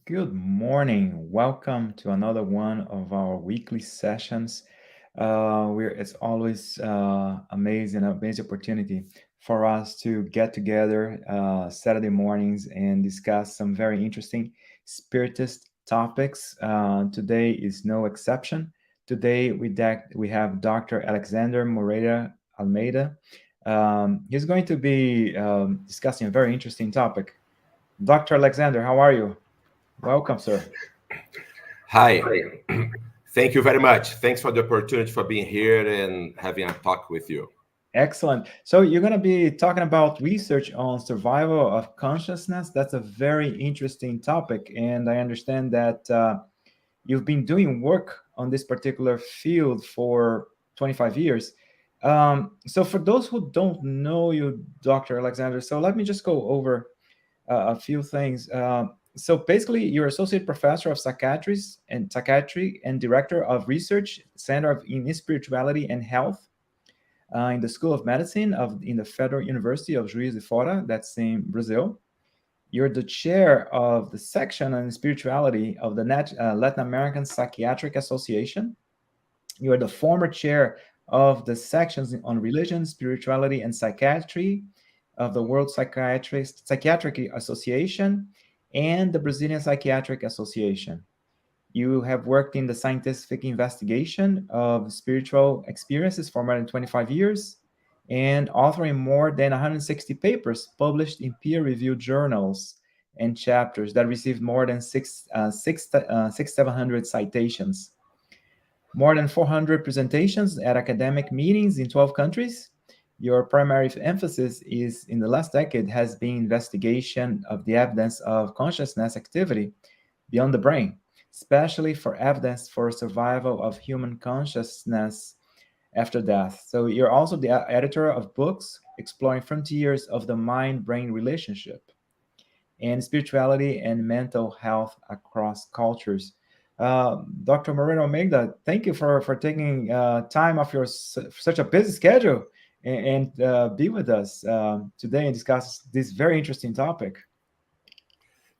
Good morning. Welcome to another one of our weekly sessions. It's always amazing opportunity for us to get together Saturday mornings and discuss some very interesting spiritist topics. Today is no exception. Today we have Dr. Alexander Moreira-Almeida. He's going to be discussing a very interesting topic. Dr. Alexander, how are you? Welcome, sir. Hi. Thank you very much. Thanks for the opportunity for being here and having a talk with you. Excellent. So you're going to be talking about research on survival of consciousness. That's a very interesting topic, and I understand that you've been doing work on this particular field for 25 years. So for those who don't know you, Dr. Alexander, so let me just go over a few things. So basically, you're associate professor of psychiatry and director of research center in spirituality and health in the School of Medicine in the Federal University of Juiz de Fora, that's in Brazil. You're the chair of the section on spirituality of the Latin American Psychiatric Association. You are the former chair of the sections on religion, spirituality, and psychiatry of the World Psychiatric Association and the Brazilian Psychiatric Association. You have worked in the scientific investigation of spiritual experiences for more than 25 years and authoring more than 160 papers published in peer-reviewed journals and chapters that received more than 700 citations. More than 400 presentations at academic meetings in 12 countries. Your primary emphasis is in the last decade has been investigation of the evidence of consciousness activity beyond the brain, especially for evidence for survival of human consciousness after death. So you're also the editor of books exploring frontiers of the mind-brain relationship and spirituality and mental health across cultures. Dr. Moreira-Almeida, thank you for taking time off your such a busy schedule and be with us today and discuss this very interesting topic.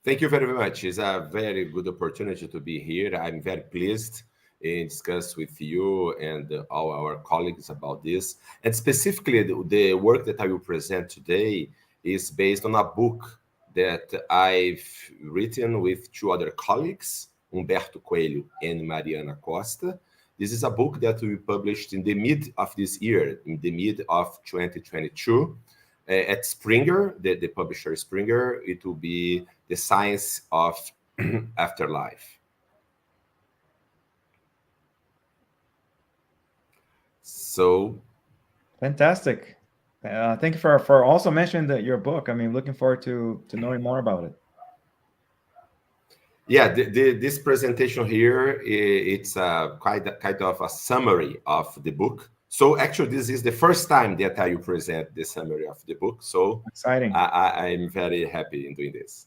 Thank you very much. It's a very good opportunity to be here. I'm very pleased in discuss with you and all our colleagues about this. And specifically, the work that I will present today is based on a book that I've written with two other colleagues, Humberto Coelho and Mariana Costa. This is a book that we published in the mid of this year, in the mid of 2022. At Springer, the publisher Springer, it will be The Science of Afterlife. So, Fantastic. Thank you for also mentioning your book. I mean, looking forward to knowing more about it. yeah, this presentation here, it's kind of a summary of the book. So actually, this is the first time that I will present the summary of the book. So Exciting. I'm very happy in doing this.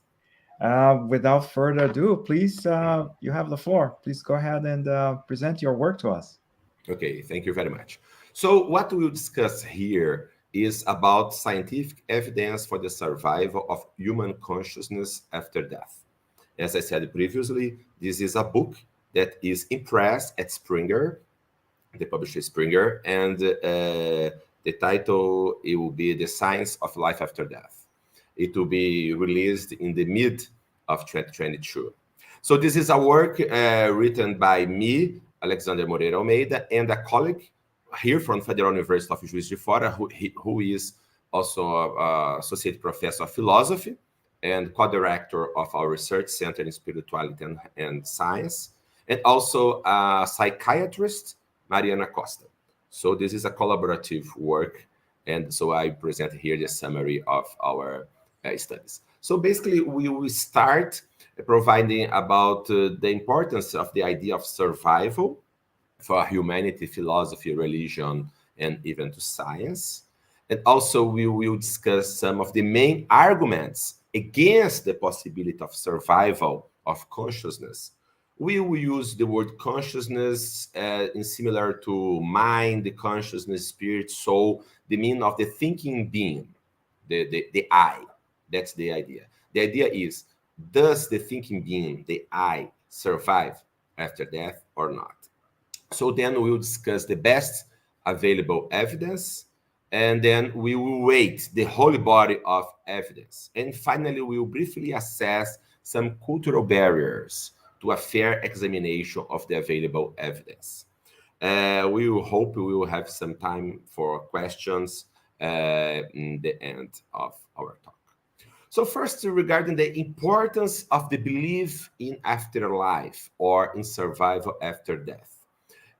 Without further ado, please, you have the floor. Please go ahead and present your work to us. Okay, thank you very much. So what we'll discuss here is about scientific evidence for the survival of human consciousness after death. As I said previously, this is a book that is impressed at Springer, the publisher Springer, and the title it will be The Science of Life After Death. It will be released in the mid of 2022. So this is a work written by me, Alexander Moreira-Almeida, and a colleague here from Federal University of Juiz de Fora, who is also associate professor of philosophy and co-director of our research center in spirituality and science, and also a psychiatrist, Mariana Costa. So this is a collaborative work, and so I present here the summary of our studies. So basically, we will start providing about the importance of the idea of survival for humanity, philosophy, religion, and even to science. And also we will discuss some of the main arguments against the possibility of survival of consciousness. We will use the word consciousness in similar to mind, consciousness, spirit, soul, the meaning of the thinking being, the I. That's the idea. The idea is Does the thinking being, the I, survive after death or not? So then we will discuss the best available evidence, and then we will weight the whole body of evidence. And finally, we will briefly assess some cultural barriers to a fair examination of the available evidence. We will hope we will have some time for questions in the end of our talk. So first, regarding the importance of the belief in afterlife or in survival after death.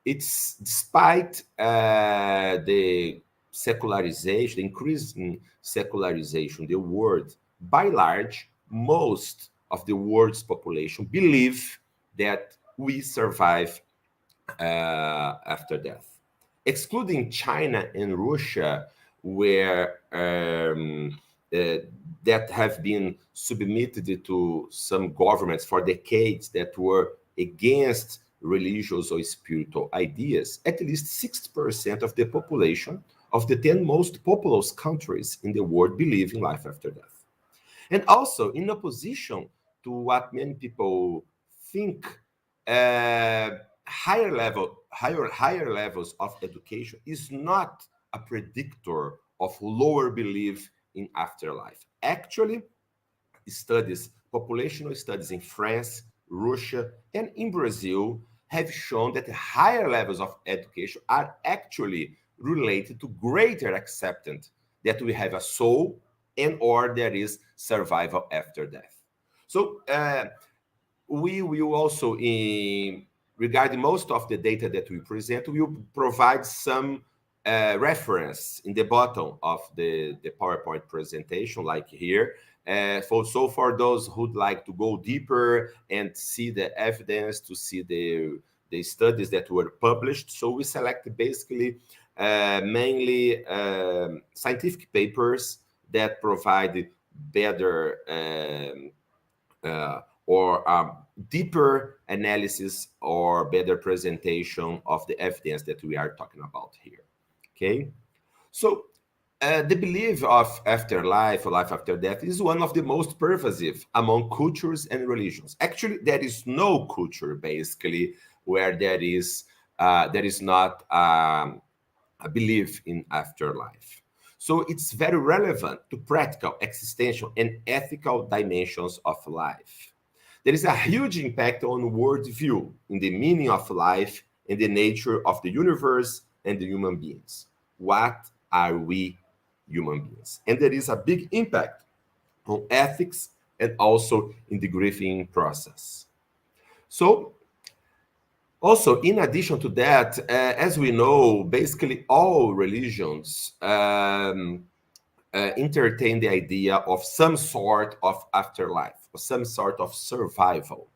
It's despite the secularization, the increasing secularization, the world, by large, most of the world's population believe that we survive after death. Excluding China and Russia, where that have been submitted to some governments for decades that were against religious or spiritual ideas, at least 60% of the population of the 10 most populous countries in the world believe in life after death. And also, in opposition to what many people think, higher levels of education is not a predictor of lower belief in afterlife. Actually, populational studies in France, Russia, and in Brazil have shown that higher levels of education are actually related to greater acceptance that we have a soul and or there is survival after death. So we will also, regarding most of the data that we present, we will provide some reference in the bottom of the PowerPoint presentation, like here. So for those who'd like to go deeper and see the evidence, to see the studies that were published, so we select basically mainly scientific papers that provide better or deeper analysis or better presentation of the evidence that we are talking about here. Okay, so the belief of afterlife or life after death is one of the most pervasive among cultures and religions. Actually, there is no culture basically where there is not a belief in afterlife. So it's very relevant to practical, existential, and ethical dimensions of life. There is a huge impact on worldview in the meaning of life and the nature of the universe and the human beings. What are we human beings? And there is a big impact on ethics and also in the grieving process. So also, in addition to that, as we know, basically all religions entertain the idea of some sort of afterlife, or some sort of survival.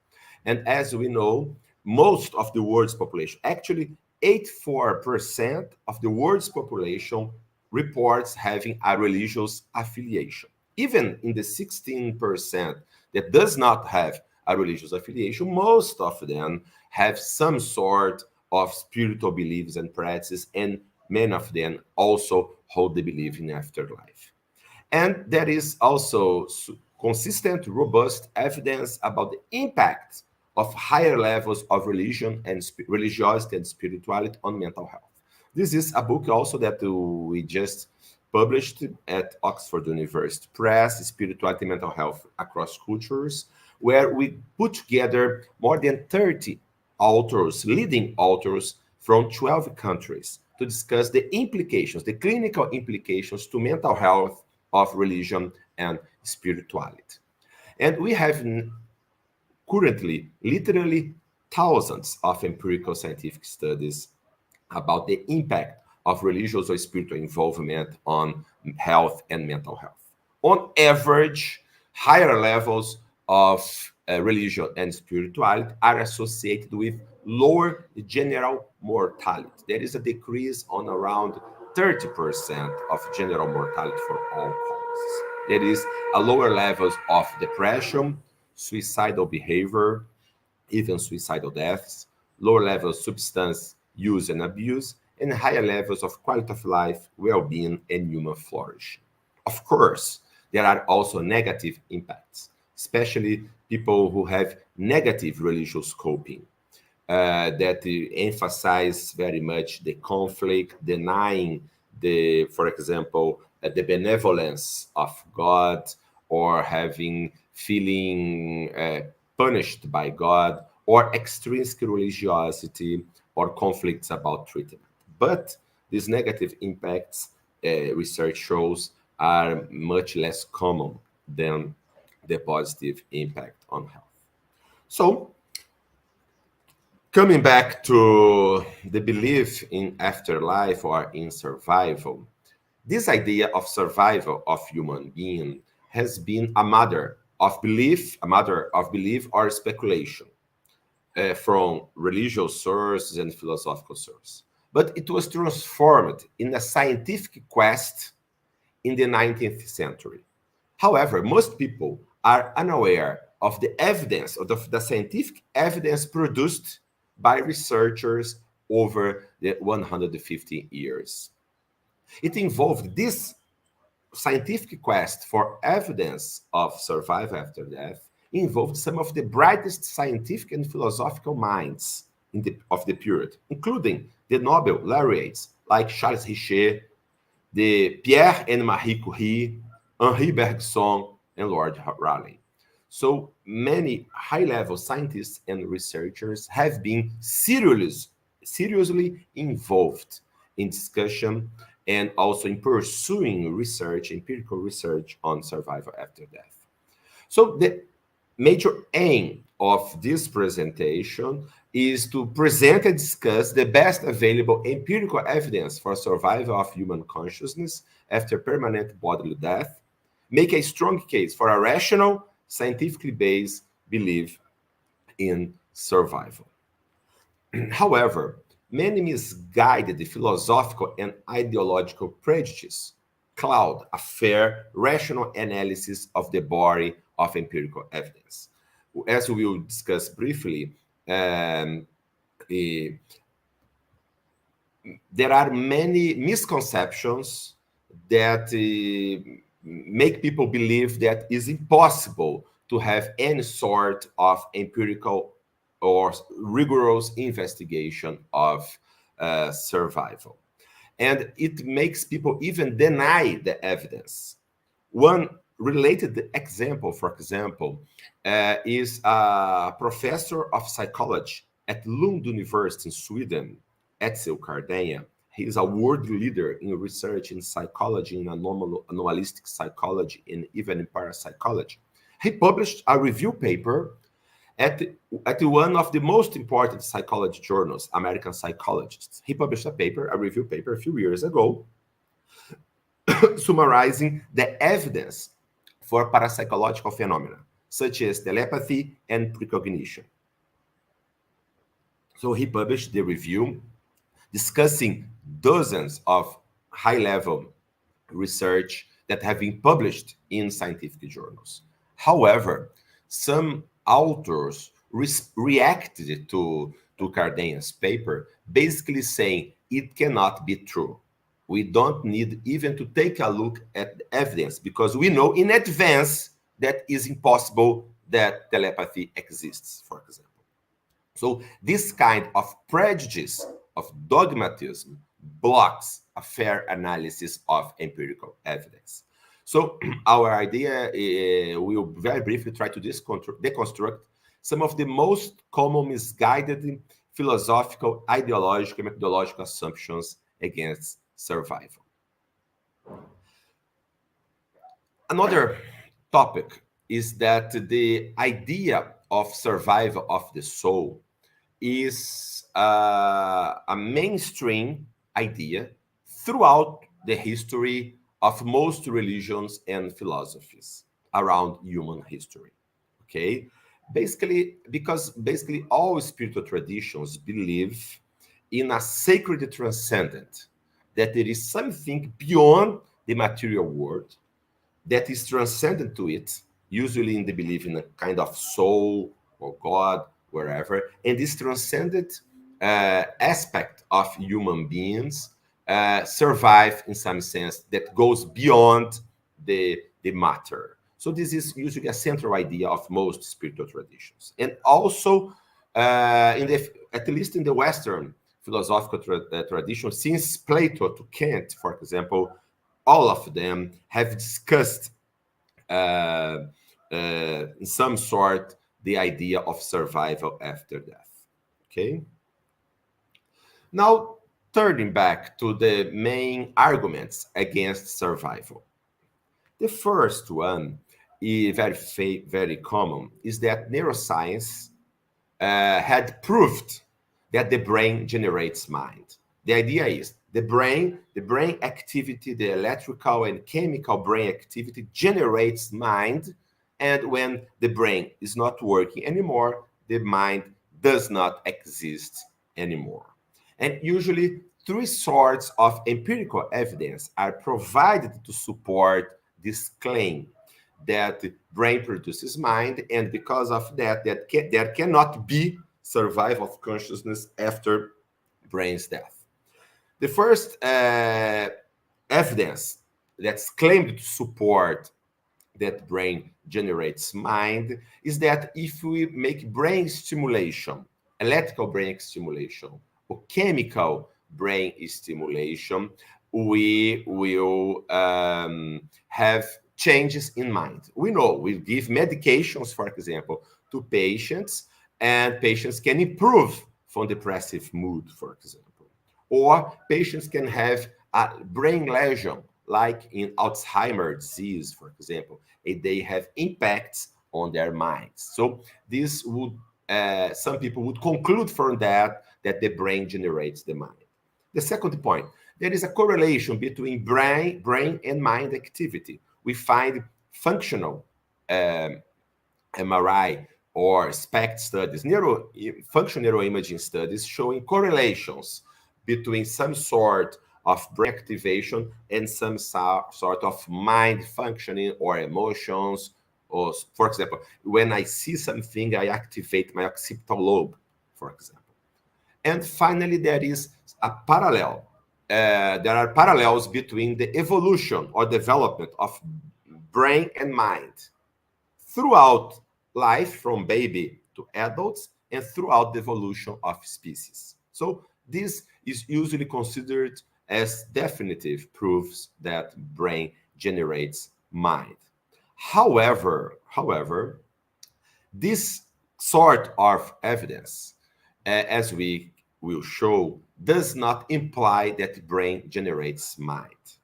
And as we know, most of the world's population, actually 84% of the world's population reports having a religious affiliation. Even in the 16% that does not have a religious affiliation, most of them have some sort of spiritual beliefs and practices, and many of them also hold the belief in afterlife. And there is also consistent, robust evidence about the impact of higher levels of religion and religiosity and spirituality on mental health. This is a book also that we just published at Oxford University Press, Spirituality and Mental Health Across Cultures, where we put together more than 30 authors, leading authors from 12 countries to discuss the implications, the clinical implications to mental health of religion and spirituality. And we have currently literally thousands of empirical scientific studies about the impact of religious or spiritual involvement on health and mental health. On average, higher levels of religion and spirituality are associated with lower general mortality. There is a decrease on around 30% of general mortality for all causes. There is a lower levels of depression, suicidal behavior, even suicidal deaths, lower levels of substance use and abuse, and higher levels of quality of life, well-being, and human flourishing. Of course, there are also negative impacts especially people who have negative religious coping, that emphasize very much the conflict, denying for example, the benevolence of God, or feeling punished by God, or extrinsic religiosity, or conflicts about treatment. But these negative impacts, research shows, are much less common than the positive impact on health. So, coming back to the belief in afterlife or in survival, this idea of survival of human being has been a matter of belief or speculation from religious sources and philosophical sources. But it was transformed in a scientific quest in the 19th century. However, most people are unaware of the evidence, of the scientific evidence produced by researchers over the 150 years. It involved this scientific quest for evidence of survival after death, involved some of the brightest scientific and philosophical minds of the period, including the Nobel laureates like Charles Richer, the Pierre and Marie Curie, Henri Bergson, and Lord Rayleigh. So many high-level scientists and researchers have been seriously involved in discussion and also in pursuing research, empirical research on survival after death. So the major aim of this presentation is to present and discuss the best available empirical evidence for survival of human consciousness after permanent bodily death, make a strong case for a rational, scientifically based belief in survival. However, many misguided philosophical and ideological prejudices cloud a fair, rational analysis of the body of empirical evidence. As we will discuss briefly, there are many misconceptions that make people believe that it's impossible to have any sort of empirical or rigorous investigation of survival. And it makes people even deny the evidence. One related example, for example, is a professor of psychology at Lund University in Sweden, Etzel Cardenha. He is a world leader in research in psychology, in anomalistic psychology, and even in parapsychology. He published a review paper at one of the most important psychology journals, American Psychologists. He published a review paper a few years ago, summarizing the evidence for parapsychological phenomena, such as telepathy and precognition. So he published the review discussing dozens of high-level research that have been published in scientific journals. However, some authors reacted to Cardenha's paper, basically saying it cannot be true. We don't need even to take a look at the evidence because we know in advance that it's impossible that telepathy exists, for example. So this kind of prejudice, of dogmatism, blocks a fair analysis of empirical evidence. So our idea, will very briefly try to deconstruct some of the most common misguided philosophical, ideological, and methodological assumptions against survival. Another topic is that the idea of survival of the soul is a mainstream idea throughout the history of most religions and philosophies around human history. Okay, because all spiritual traditions believe in a sacred transcendent, that there is something beyond the material world that is transcendent to it, usually in the belief in a kind of soul or God, wherever. And this transcendent aspect of human beings survive in some sense that goes beyond the matter. So this is usually a central idea of most spiritual traditions. And also, at least in the Western philosophical tradition, since Plato to Kant, for example, all of them have discussed in some sort the idea of survival after death. Okay. Now, turning back to the main arguments against survival. The first one, very common, is that neuroscience had proved that the brain generates mind. The idea is the brain activity, the electrical and chemical brain activity generates mind, and when the brain is not working anymore, the mind does not exist anymore. And usually, three sorts of empirical evidence are provided to support this claim that the brain produces mind, and because of that, there cannot be survival of consciousness after brain's death. The first evidence that's claimed to support that brain generates mind is that if we make brain stimulation, electrical brain stimulation, or chemical brain stimulation, we will have changes in mind. We know we give medications, for example, to patients, and patients can improve from depressive mood, for example. Or patients can have a brain lesion, like in Alzheimer's disease, for example, and they have impacts on their minds. So this would, some people would conclude from that the brain generates the mind. The second point, there is a correlation between brain and mind activity. We find functional MRI or SPECT studies, functional neuroimaging studies showing correlations between some sort of brain activation and some sort of mind functioning or emotions. Or, for example, when I see something, I activate my occipital lobe, for example. And finally, there is a parallel. There are parallels between the evolution or development of brain and mind throughout life, from baby to adults, and throughout the evolution of species. So this is usually considered as definitive proofs that brain generates mind. However, this sort of evidence, as we will show, does not imply that brain generates mind.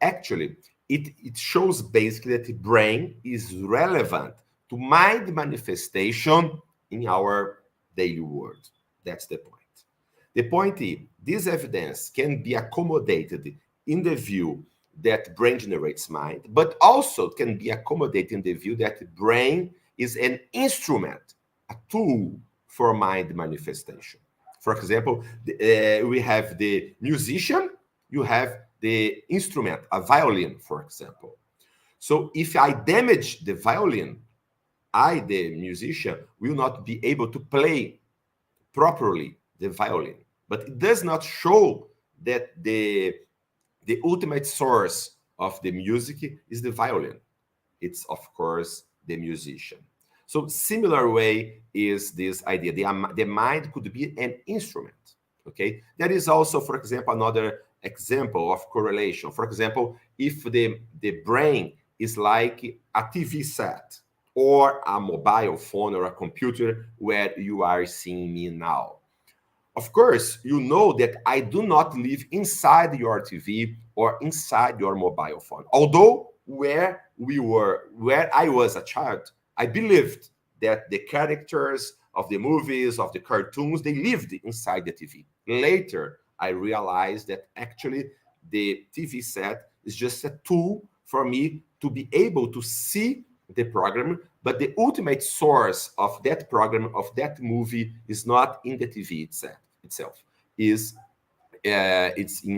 Actually, it shows basically that the brain is relevant to mind manifestation in our daily world. That's the point. The point is, this evidence can be accommodated in the view that brain generates mind, but also can be accommodated in the view that the brain is an instrument, a tool for mind manifestation. For example, we have the musician, you have the instrument, a violin, for example. So if I damage the violin, I, the musician, will not be able to play properly the violin. But it does not show that the ultimate source of the music is the violin. It's, of course, the musician. So similar way is this idea. The mind could be an instrument, okay? There is also, for example, another example of correlation. For example, if the brain is like a TV set or a mobile phone or a computer where you are seeing me now. Of course, you know that I do not live inside your TV or inside your mobile phone. Although where I was a child, I believed that the characters of the movies, of the cartoons, they lived inside the TV. Later, I realized that actually the TV set is just a tool for me to be able to see the program, but the ultimate source of that program, of that movie, is not in the TV itself. It's in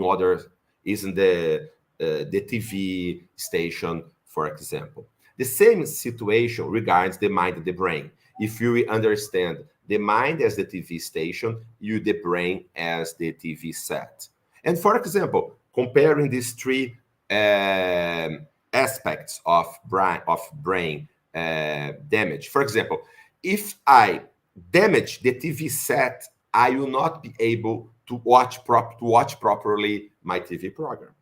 the TV station, for example. The same situation regards the mind and the brain. If you understand the mind as the TV station, the brain as the TV set. And for example, comparing these three aspects of brain damage. For example, if I damage the TV set, I will not be able to watch properly my TV program.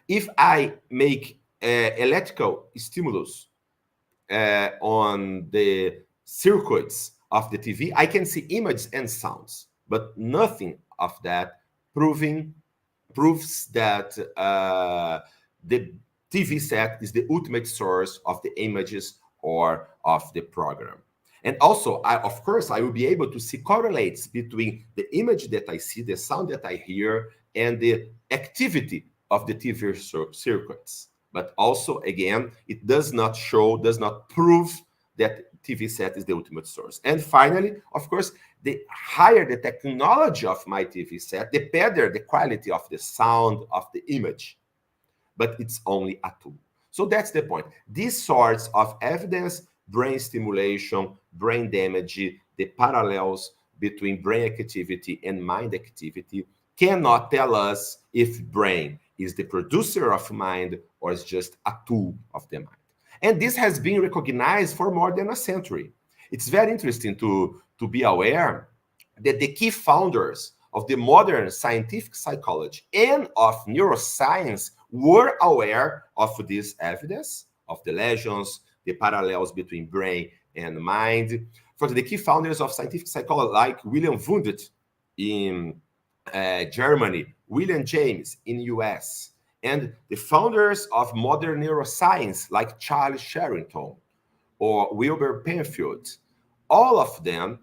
If I make electrical stimulus on the circuits of the TV, I can see images and sounds, but nothing of that proves that the TV set is the ultimate source of the images or of the program. And also, of course, I will be able to see correlates between the image that I see, the sound that I hear, and the activity of the TV circuits. But also, again, it does not prove that TV set is the ultimate source. And finally, of course, the higher the technology of my TV set, the better the quality of the sound of the image. But it's only a tool. So that's the point. These sorts of evidence, brain stimulation, brain damage, the parallels between brain activity and mind activity cannot tell us if brain is the producer of mind or is just a tool of the mind. And this has been recognized for more than a century. It's very interesting to be aware that the key founders of the modern scientific psychology and of neuroscience were aware of this evidence, of the lesions, the parallels between brain and mind. For the key founders of scientific psychology, like William Wundt in Germany, William James in US, and the founders of modern neuroscience, like Charles Sherrington or Wilbur Penfield, all of them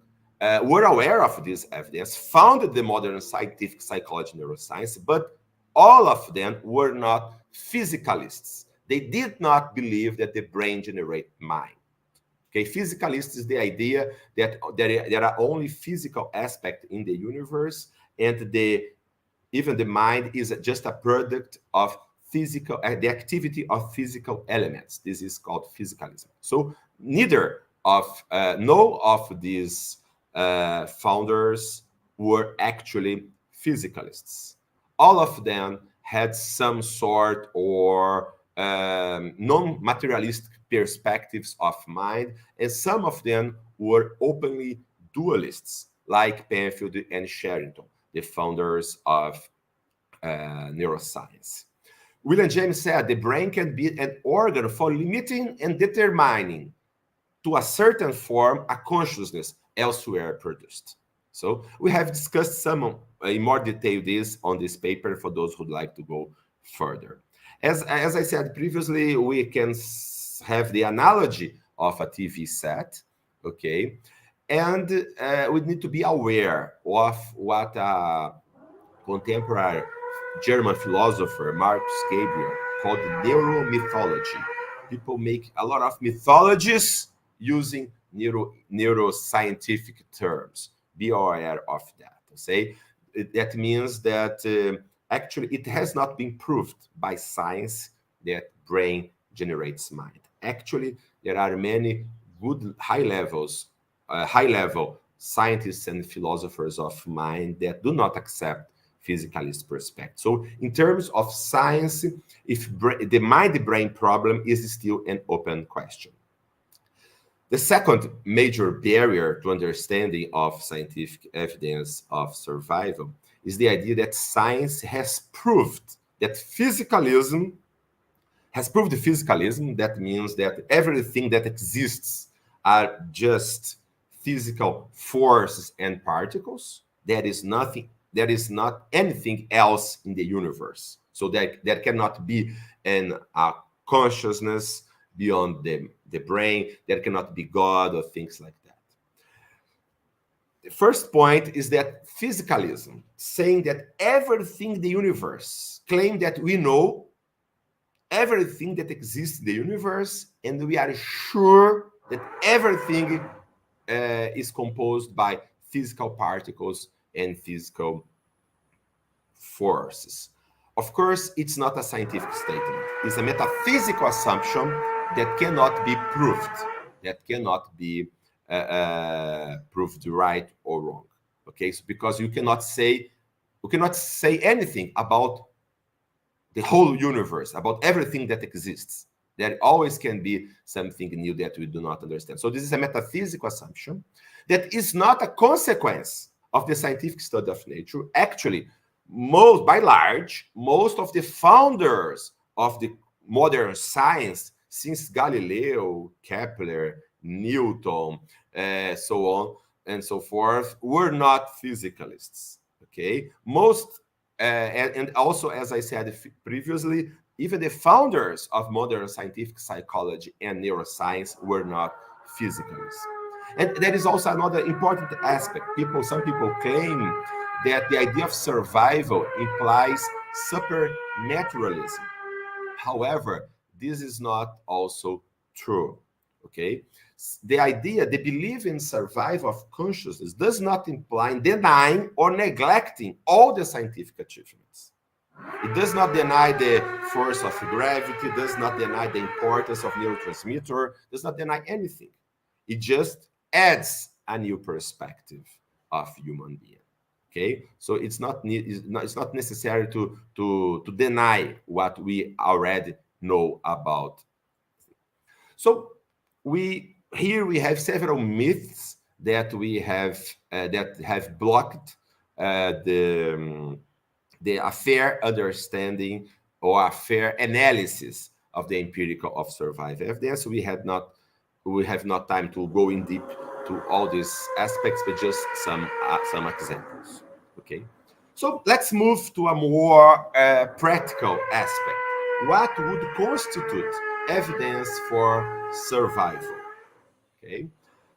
were aware of this evidence, founded the modern scientific psychology neuroscience, but all of them were not physicalists. They did not believe that the brain generates mind. Okay, physicalist is the idea that there are only physical aspects in the universe, and even the mind is just a product of physical, the activity of physical elements. This is called physicalism. So neither of no of these founders were actually physicalists. All of them had some sort or non-materialistic perspectives of mind, and some of them were openly dualists, like Penfield and Sherrington, the founders of neuroscience. William James said the brain can be an organ for limiting and determining to a certain form a consciousness elsewhere produced. So we have discussed some in more detail this on this paper for those who'd like to go further. As I said previously, we can have the analogy of a TV set, okay? And we need to be aware of what a contemporary German philosopher, Marcus Gabriel, called neuromythology. People make a lot of mythologies using neuroscientific terms. Be aware of that. Okay? That means that actually it has not been proved by science that brain generates mind. Actually, there are many good high-level scientists and philosophers of mind that do not accept physicalist perspective. So in terms of science, if the mind-brain problem is still an open question. The second major barrier to understanding of scientific evidence of survival is the idea that science has proved physicalism. That means that everything that exists are just physical forces and particles. There is not anything else in the universe. So there cannot be a consciousness beyond the brain. There cannot be God or things like that. The first point is that physicalism, saying that everything in the universe, claim that we know everything that exists in the universe, and we are sure that everything is composed by physical particles and physical forces. Of course, it's not a scientific statement. It's a metaphysical assumption that cannot be proved, that cannot be proved right or wrong. Okay, so because you cannot say anything about the whole universe, about everything that exists. There always can be something new that we do not understand. So this is a metaphysical assumption that is not a consequence of the scientific study of nature. Actually, by large, most of the founders of the modern science, since Galileo, Kepler, Newton, so on and so forth, were not physicalists. Okay, and also, as I said previously, even the founders of modern scientific psychology and neuroscience were not physicalists. And there is also another important aspect. Some people claim that the idea of survival implies supernaturalism. However, this is not also true. Okay? The belief in survival of consciousness does not imply denying or neglecting all the scientific achievements. It does not deny the force of gravity, does not deny the importance of neurotransmitter, does not deny anything. It just adds a new perspective of human being. Okay, so it's not necessary to deny what we already know about. So we have several myths that we have that have blocked the a fair understanding or a fair analysis of the empirical of survival evidence. We have not time to go in deep to all these aspects, but just some examples. Okay, so let's move to a more practical aspect. What would constitute evidence for survival? Okay,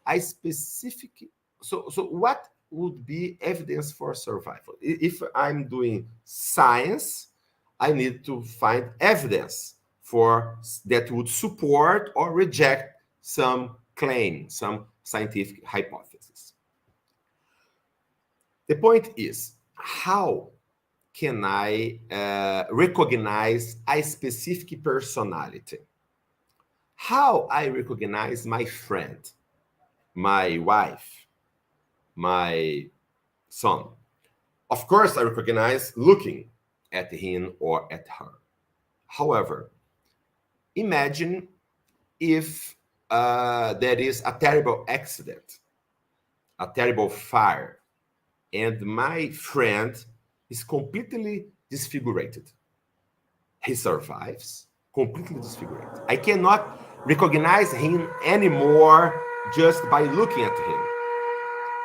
I specific. So what would be evidence for survival? If I'm doing science, I need to find evidence for that would support or reject some claim, some scientific hypothesis. The point is, how can I recognize a specific personality? How I recognize my friend, my wife, my son? Of course, I recognize looking at him or at her. However, imagine if there is a terrible accident, a terrible fire, and my friend is completely disfigured. He survives, completely disfigured. I cannot recognize him anymore just by looking at him.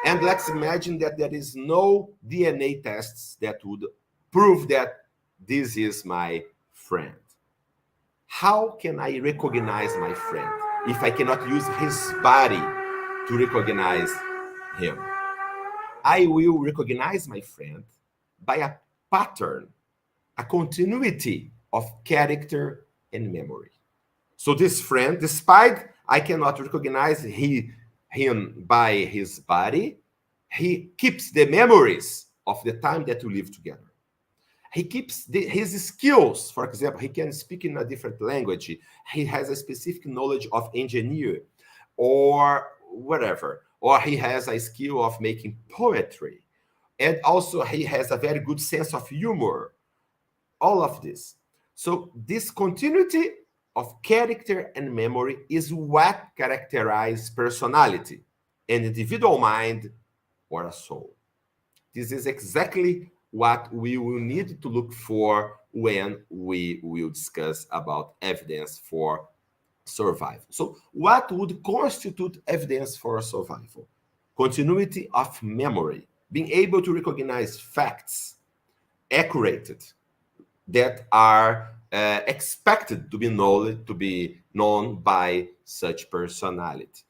And let's imagine that there is no DNA tests that would prove that this is my friend. How can I recognize my friend if I cannot use his body to recognize him? I will recognize my friend by a pattern, a continuity of character and memory. So this friend, despite I cannot recognize him by his body, he keeps the memories of the time that we live together. He keeps his skills. For example, he can speak in a different language. He has a specific knowledge of engineering or whatever. Or he has a skill of making poetry. And also he has a very good sense of humor. All of this. So this continuity of character and memory is what characterizes personality, an individual mind or a soul. This is exactly what we will need to look for when we will discuss about evidence for survival. So what would constitute evidence for survival? Continuity of memory, being able to recognize facts, accurate, that are expected to be known by such personality.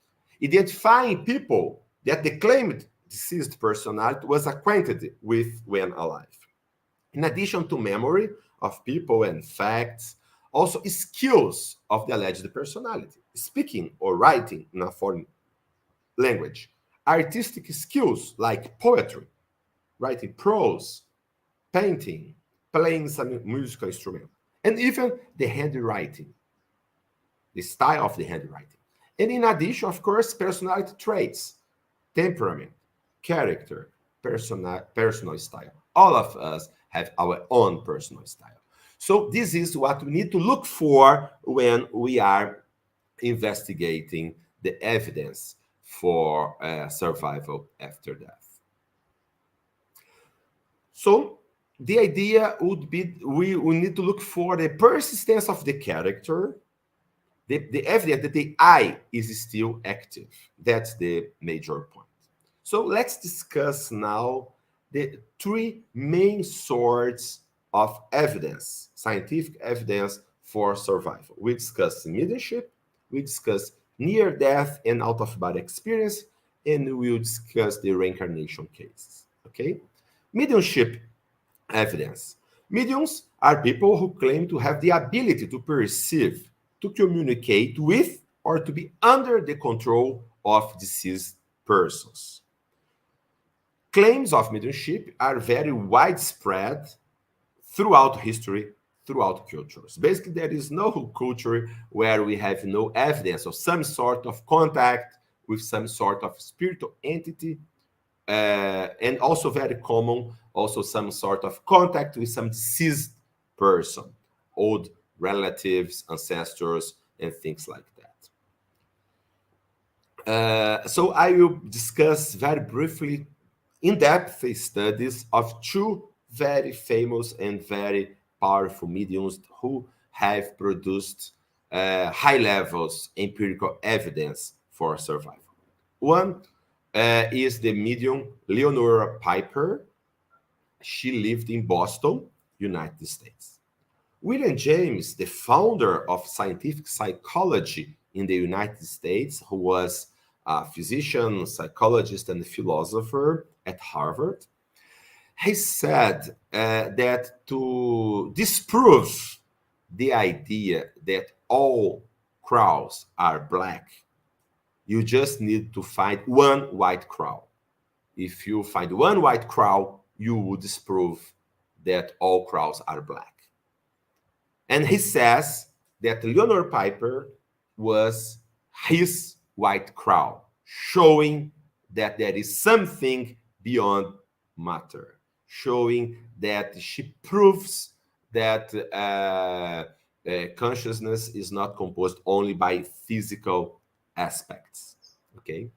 Identifying people that the claimed deceased personality was acquainted with when alive. In addition to memory of people and facts, also skills of the alleged personality, speaking or writing in a foreign language, artistic skills like poetry, writing prose, painting, playing some musical instrument, and even the handwriting, the style of the handwriting. And in addition, of course, personality traits, temperament, character, personal style. All of us have our own personal style. So this is what we need to look for when we are investigating the evidence for survival after death. So the idea would be we need to look for the persistence of the character, the evidence that the I is still active. That's the major point. So let's discuss now the three main sorts of evidence, scientific evidence for survival. We discussed mediumship, we discussed near-death and out-of-body experience, and we'll discuss the reincarnation cases. Okay? Mediumship evidence. Mediums are people who claim to have the ability to perceive, to communicate with, or to be under the control of deceased persons. Claims of mediumship are very widespread throughout history, throughout cultures. Basically, there is no culture where we have no evidence of some sort of contact with some sort of spiritual entity, and also very common, also some sort of contact with some deceased person, old relatives, ancestors, and things like that. So I will discuss very briefly in-depth studies of two very famous and very powerful mediums who have produced high levels empirical evidence for survival. One is the medium Leonora Piper. She lived in Boston, United States. William James, the founder of scientific psychology in the United States, who was a physician, psychologist, and philosopher at Harvard, he said that to disprove the idea that all crows are black, you just need to find one white crow. If you find one white crow, you would disprove that all crows are black. And he says that Leonora Piper was his white crow, showing that there is something beyond matter, showing that she proves that consciousness is not composed only by physical aspects. Okay.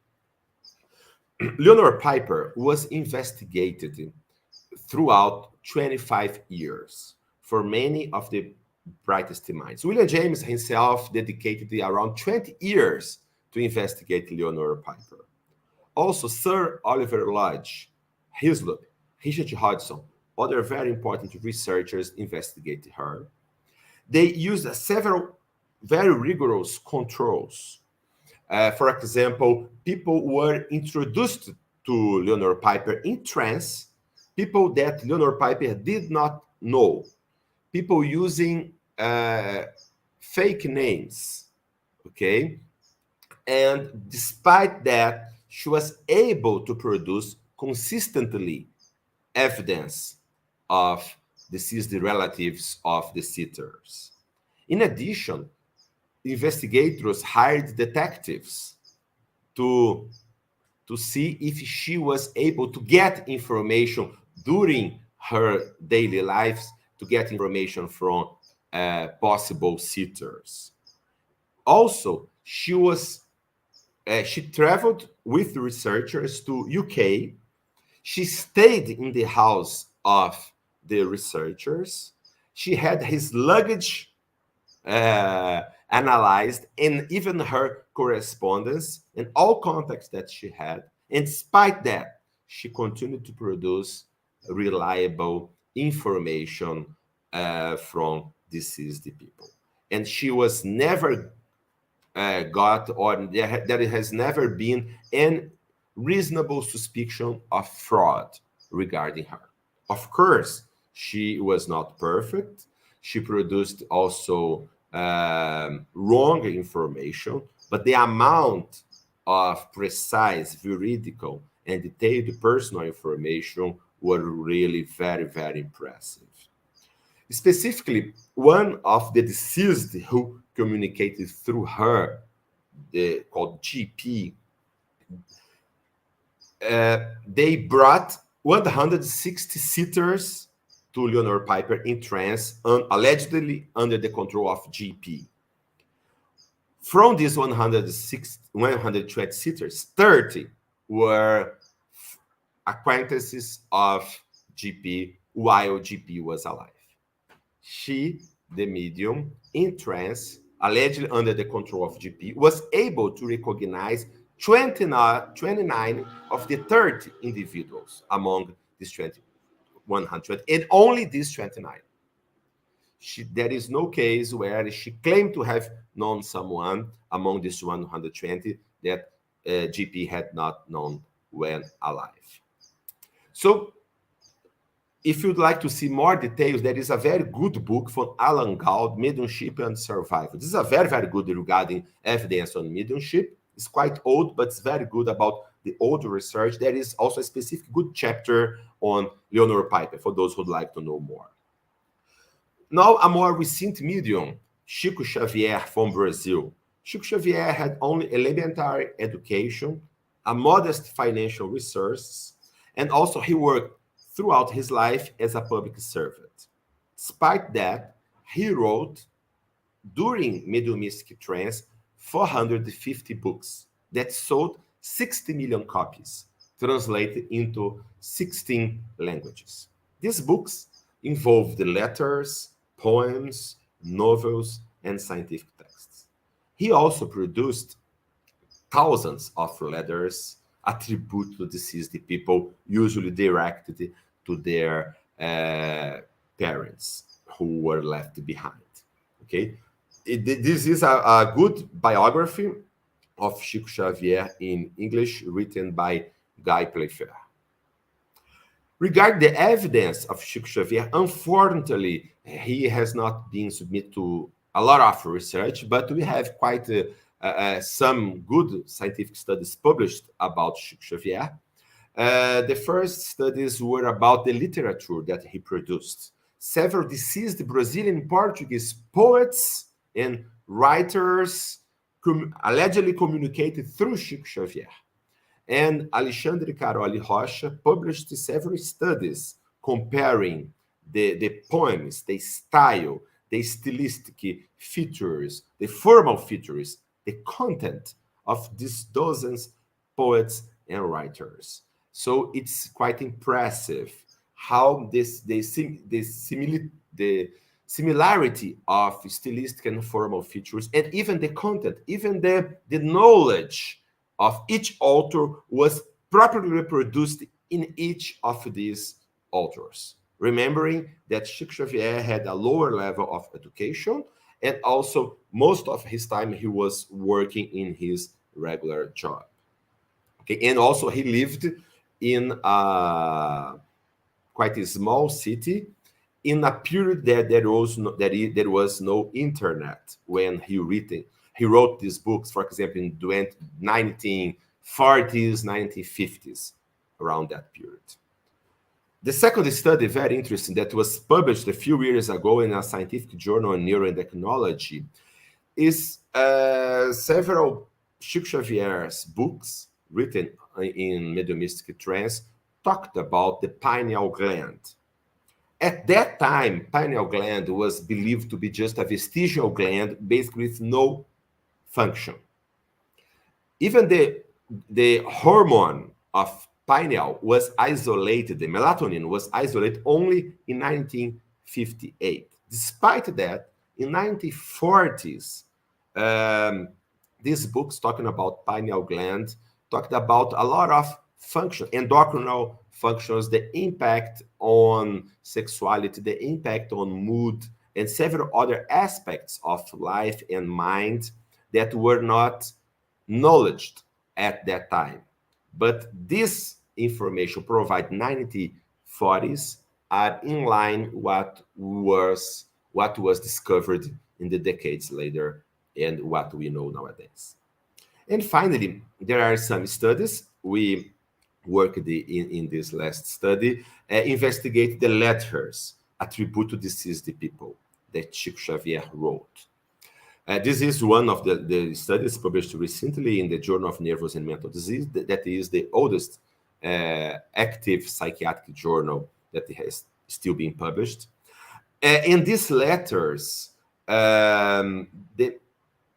Leonora Piper was investigated throughout 25 years for many of the brightest minds. William James himself dedicated around 20 years to investigate Leonora Piper. Also, Sir Oliver Lodge, Hislop, Richard Hodgson, other very important researchers investigated her. They used several very rigorous controls. For example, people were introduced to Leonora Piper in trance, people that Leonora Piper did not know, people using fake names, okay? And despite that, she was able to produce consistently evidence of deceased relatives of the sitters. In addition, investigators hired detectives to see if she was able to get information during her daily lives, to get information from possible sitters. Also, she traveled with researchers to UK. She stayed in the house of the researchers. She had his luggage analyzed, and even her correspondence and all contacts that she had. And despite that, she continued to produce reliable information from deceased people. And she was never got, or there has never been any reasonable suspicion of fraud regarding her. Of course, she was not perfect. She produced also wrong information, but the amount of precise, veridical, and detailed personal information were really very, very impressive. Specifically, one of the deceased who communicated through her, called GP, they brought 160 sitters to Leonora Piper in trance, allegedly under the control of GP. From these 120 sitters, 30 were acquaintances of GP while GP was alive. She, the medium, in trance, allegedly under the control of GP, was able to recognize 29 of the 30 individuals among these 100, and only these 29. There is no case where she claimed to have known someone among these 120 that GP had not known when alive. So, if you'd like to see more details, there is a very good book from Alan Gould, Mediumship and Survival. This is a very, very good regarding evidence on mediumship. It's quite old, but it's very good about the old research. There is also a specific good chapter on Leonora Piper for those who'd like to know more. Now, a more recent medium, Chico Xavier from Brazil. Chico Xavier had only elementary education, a modest financial resources, and also he worked throughout his life as a public servant. Despite that, he wrote, during mediumistic trance, 450 books that sold 60 million copies, translated into 16 languages. These books involved letters, poems, novels, and scientific texts. He also produced thousands of letters attributed to deceased people, usually directed to their parents who were left behind. Okay, this is a good biography of Chico Xavier in English, written by Guy Playfair. Regarding the evidence of Chico Xavier, unfortunately, he has not been submitted to a lot of research, but we have quite some good scientific studies published about Chico Xavier. The first studies were about the literature that he produced. Several deceased Brazilian Portuguese poets and writers allegedly communicated through Chico Xavier. And Alexandre Caroli Rocha published several studies comparing the poems, the style, the stylistic features, the formal features, the content of these dozens poets and writers. So it's quite impressive how the similarity of stylistic and formal features, and even the content, even the knowledge of each author was properly reproduced in each of these authors. Remembering that Chico Xavier had a lower level of education, and also most of his time he was working in his regular job. Okay, and also he lived in quite a small city in a period that there was no internet when he wrote these books, for example, in the 1940s, 1950s, around that period. The second study, very interesting, that was published a few years ago in a scientific journal on neuroendocrinology, is several Chico Xavier's books written in mediumistic trance talked about the pineal gland. At that time, pineal gland was believed to be just a vestigial gland, basically with no function. Even the hormone of pineal was isolated, the melatonin was isolated only in 1958. Despite that, in 1940s, these books talking about pineal gland talked about a lot of function, endocrinal functions, the impact on sexuality, the impact on mood, and several other aspects of life and mind that were not acknowledged at that time. But this information provided 1940s are in line what was discovered in the decades later and what we know nowadays. And finally, there are some studies we worked in this last study, investigate the letters attributed to deceased people that Chico Xavier wrote. This is one of the studies published recently in the Journal of Nervous and Mental Disease. That is the oldest active psychiatric journal that has still being published. In these letters, the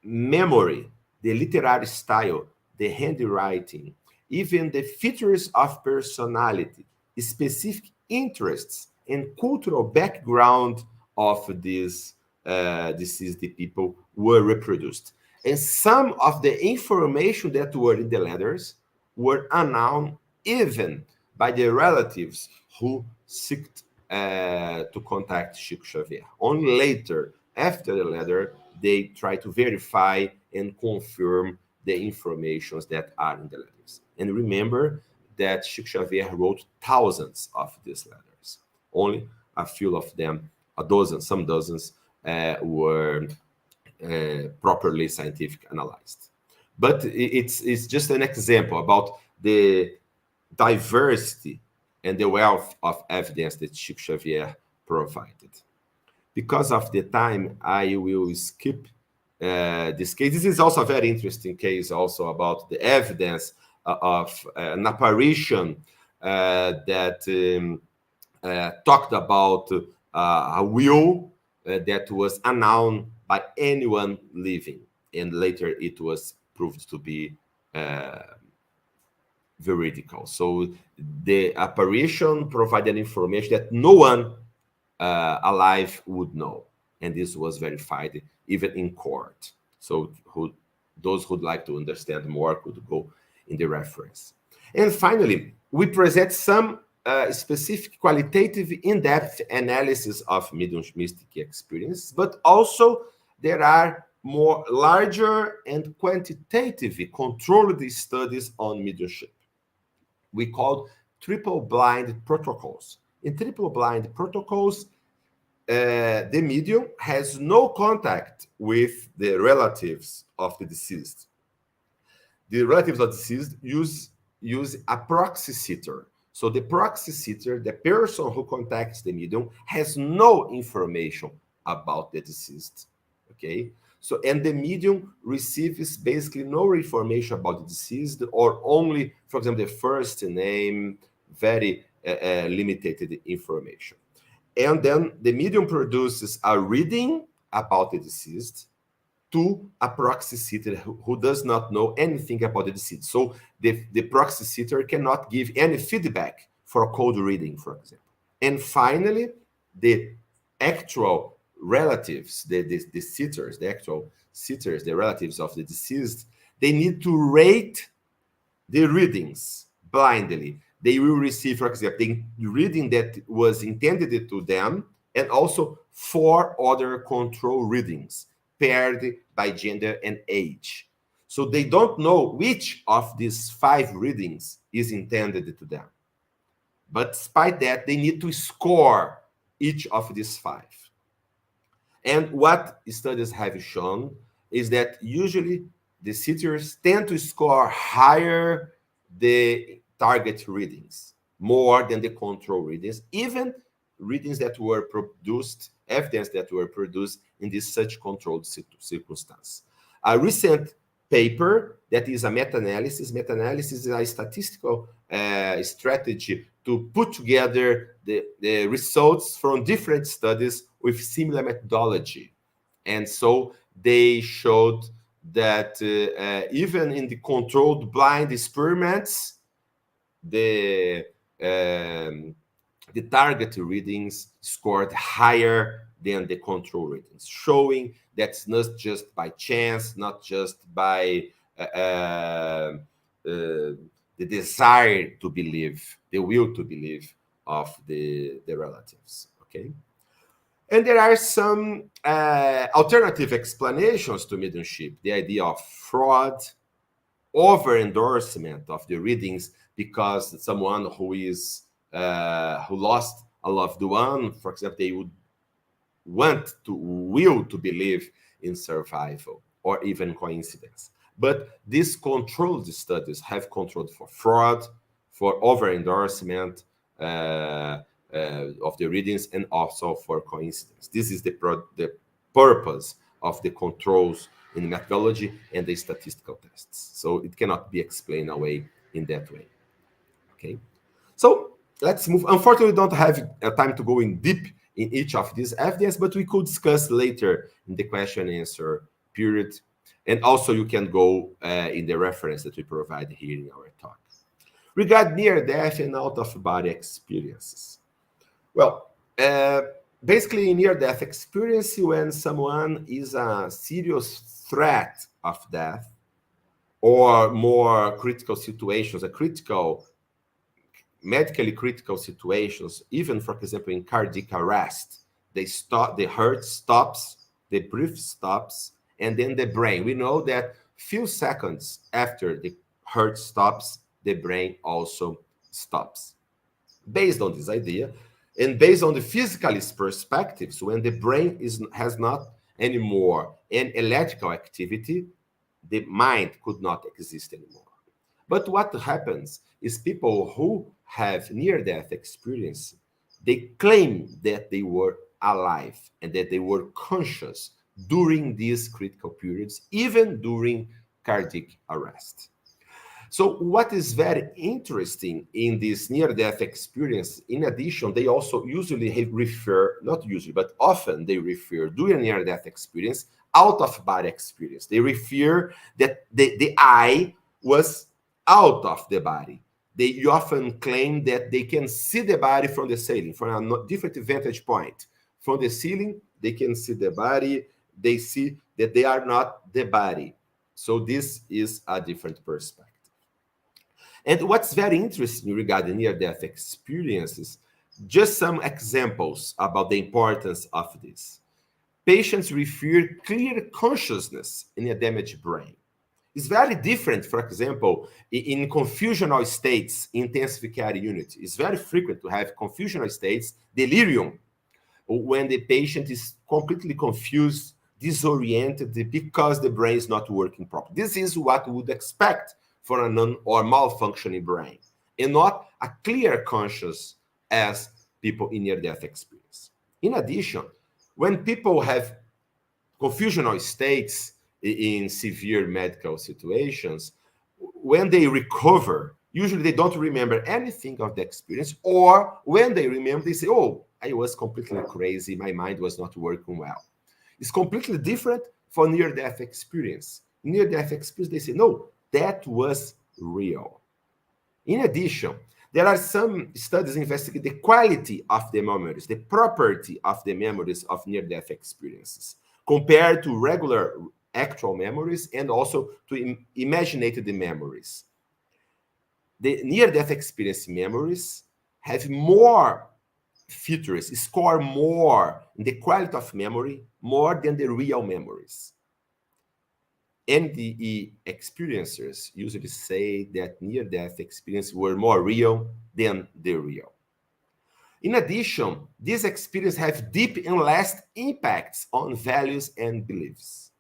memory, the literary style, the handwriting, even the features of personality, specific interests, and cultural background of these deceased people were reproduced. And some of the information that were in the letters were unknown even by the relatives who sought to contact Chico Xavier. Only later, after the letter, they try to verify and confirm the informations that are in the letters. And remember that Chico Xavier wrote thousands of these letters. Only a few of them, a dozen, some dozens, were properly scientific analyzed. But it's just an example about the diversity and the wealth of evidence that Chico Xavier provided. Because of the time, I will skip this case. This is also a very interesting case also about the evidence of an apparition that talked about a will that was unknown by anyone living. And later it was proved to be veridical. So the apparition provided information that no one alive would know. And this was verified even in court. So those who'd like to understand more could go in the reference. And finally, we present some specific qualitative in-depth analysis of mediumistic experience, but also there are more larger and quantitative controlled studies on mediumship. We call triple-blind protocols. In triple-blind protocols, the medium has no contact with the relatives of the deceased. The relatives of the deceased use a proxy sitter. So the proxy sitter, the person who contacts the medium, has no information about the deceased. Okay? So, and the medium receives basically no information about the deceased, or only, for example, the first name, very limited information. And then the medium produces a reading about the deceased to a proxy sitter who does not know anything about the deceased. So the proxy sitter cannot give any feedback for a cold reading, for example. And finally, the actual relatives, the sitters, the actual sitters, the relatives of the deceased, they need to rate the readings blindly. They will receive, for example, the reading that was intended to them, and also 4 other control readings paired by gender and age. So they don't know which of these 5 readings is intended to them. But despite that, they need to score each of these 5. And what studies have shown is that usually the sitters tend to score higher the target readings, more than the control readings, even readings that were produced, evidence that were produced in this such controlled circumstance. A recent paper that is a meta-analysis. Meta-analysis is a statistical strategy to put together the results from different studies with similar methodology. And so they showed that even in the controlled blind experiments, the target readings scored higher than the control readings, showing that's not just by chance, not just by the desire to believe, the will to believe of the relatives. Okay. And there are some alternative explanations to mediumship. The idea of fraud, over-endorsement of the readings because someone who lost a loved one, for example, they would will to believe in survival or even coincidence. But these controlled studies have controlled for fraud, for over-endorsement of the readings, and also for coincidence. This is the purpose of the controls in methodology and the statistical tests. So it cannot be explained away in that way. Okay. So let's move. Unfortunately, we don't have time to go in deep in each of these evidence, but we could discuss later in the question and answer period. And also you can go in the reference that we provide here in our talk. Regarding near-death and out-of-body experiences. Well, basically near-death experience when someone is a serious threat of death or more critical situations, a critical medically critical situations, even for example in cardiac arrest, they stop, the heart stops, the breath stops, and then the brain. We know that few seconds after the heart stops, the brain also stops. Based on this idea, and based on the physicalist perspectives, when the brain has not anymore an electrical activity, the mind could not exist anymore. But what happens is people who have near-death experience, they claim that they were alive and that they were conscious during these critical periods, even during cardiac arrest. So what is very interesting in this near-death experience, in addition, they also usually refer, not usually, but often they refer during near-death experience, out-of-body experience. They refer that the I was out of the body. They often claim that they can see the body from the ceiling, from a different vantage point. From the ceiling, they can see the body. They see that they are not the body. So this is a different perspective. And what's very interesting regarding near-death experiences, just some examples about the importance of this. Patients refer clear consciousness in a damaged brain. It's very different, for example, in confusional states, intensive care unit. It's very frequent to have confusional states, delirium, when the patient is completely confused, disoriented because the brain is not working properly. This is what we would expect for a non or malfunctioning brain, and not a clear conscious as people in near-death experience. In addition, when people have confusional states in severe medical situations, when they recover, usually they don't remember anything of the experience, or when they remember, they say, oh, I was completely crazy, my mind was not working well. It's completely different for near-death experience. In near-death experience, they say, no, that was real. In addition, there are some studies investigating the quality of the memories, the property of the memories of near-death experiences, compared to regular actual memories and also to imaginated memories. The near-death experience memories have more features, score more in the quality of memory, more than the real memories. NDE experiencers usually say that near-death experiences were more real than the real. In addition, these experiences have deep and lasting impacts on values and beliefs.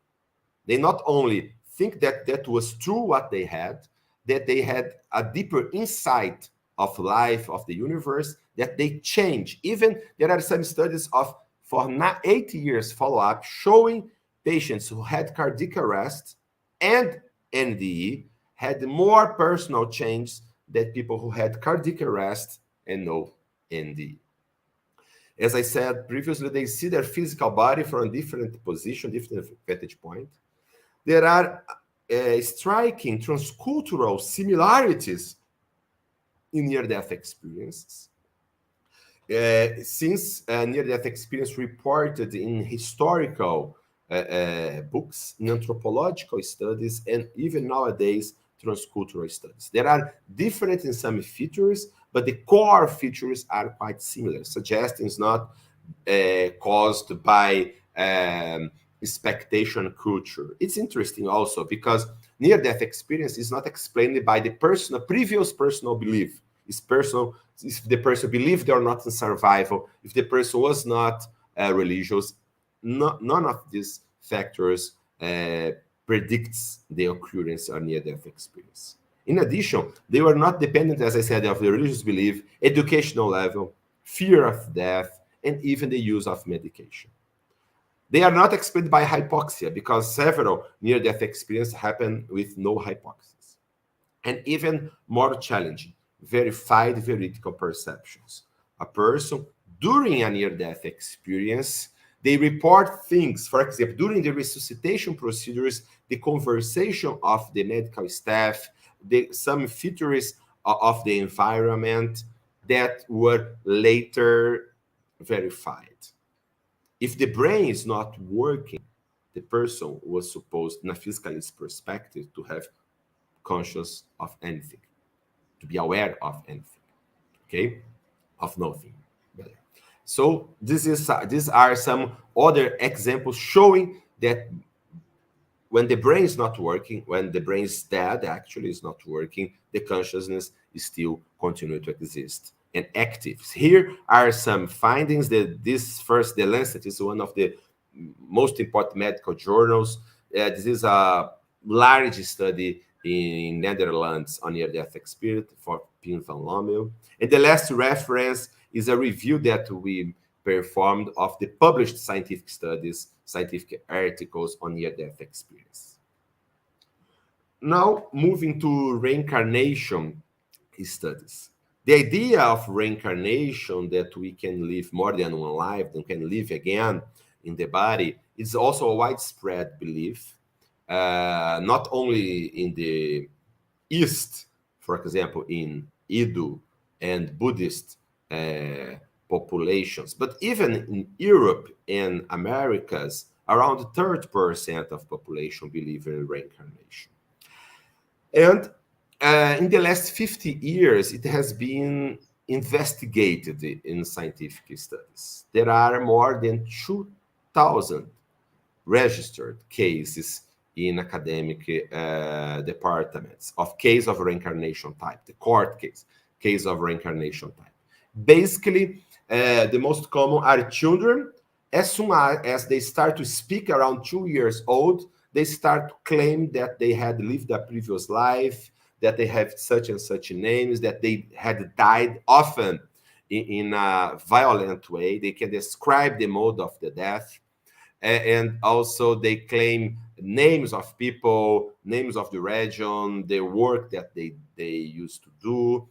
They not only think that that was true what they had, that they had a deeper insight of life, of the universe, that they change. Even there are some studies of for 8 years follow-up showing patients who had cardiac arrest and NDE had more personal change than people who had cardiac arrest and no NDE. As I said previously, they see their physical body from a different position, different vantage point. There are striking transcultural similarities in near-death experiences. Since near-death experience reported in historical books, in anthropological studies, and even nowadays, transcultural studies. There are different in some features, but the core features are quite similar, suggesting it's not caused by expectation culture. It's interesting also because near-death experience is not explained by the previous personal belief. It's personal, if the person believed or not in survival, if the person was not religious, none of these factors predicts the occurrence of near-death experience. In addition, they were not dependent, as I said, of the religious belief, educational level, fear of death, and even the use of medication. They are not explained by hypoxia because several near-death experiences happen with no hypoxia. And even more challenging, verified veridical perceptions. A person during a near-death experience, they report things. For example, during the resuscitation procedures, the conversation of the medical staff, some features of the environment that were later verified. If the brain is not working, the person was supposed, in a physicalist perspective, to have conscious of anything, to be aware of anything, okay, of nothing. Better. So these are some other examples showing that when the brain is not working, when the brain is dead, actually is not working, the consciousness is still continuing to exist and active. Here are some findings that the Lancet is one of the most important medical journals. This is a large study in Netherlands on near-death experience for Pim van Lommel. And the last reference is a review that we performed of the published scientific studies, scientific articles on near-death experience. Now, moving to reincarnation studies. The idea of reincarnation, that we can live more than one life, and can live again in the body, is also a widespread belief, not only in the East, for example, in Hindu and Buddhist populations, but even in Europe and Americas, around 30% of population believe in reincarnation. And in the last 50 years, it has been investigated in scientific studies. There are more than 2,000 registered cases in academic departments of case of reincarnation type, the court case of reincarnation type. Basically, the most common are children. As soon as they start to speak around 2 years old, they start to claim that they had lived a previous life, that they have such and such names, that they had died often in a violent way. They can describe the mode of the death. And also they claim names of people, names of the region, the work that they used to do.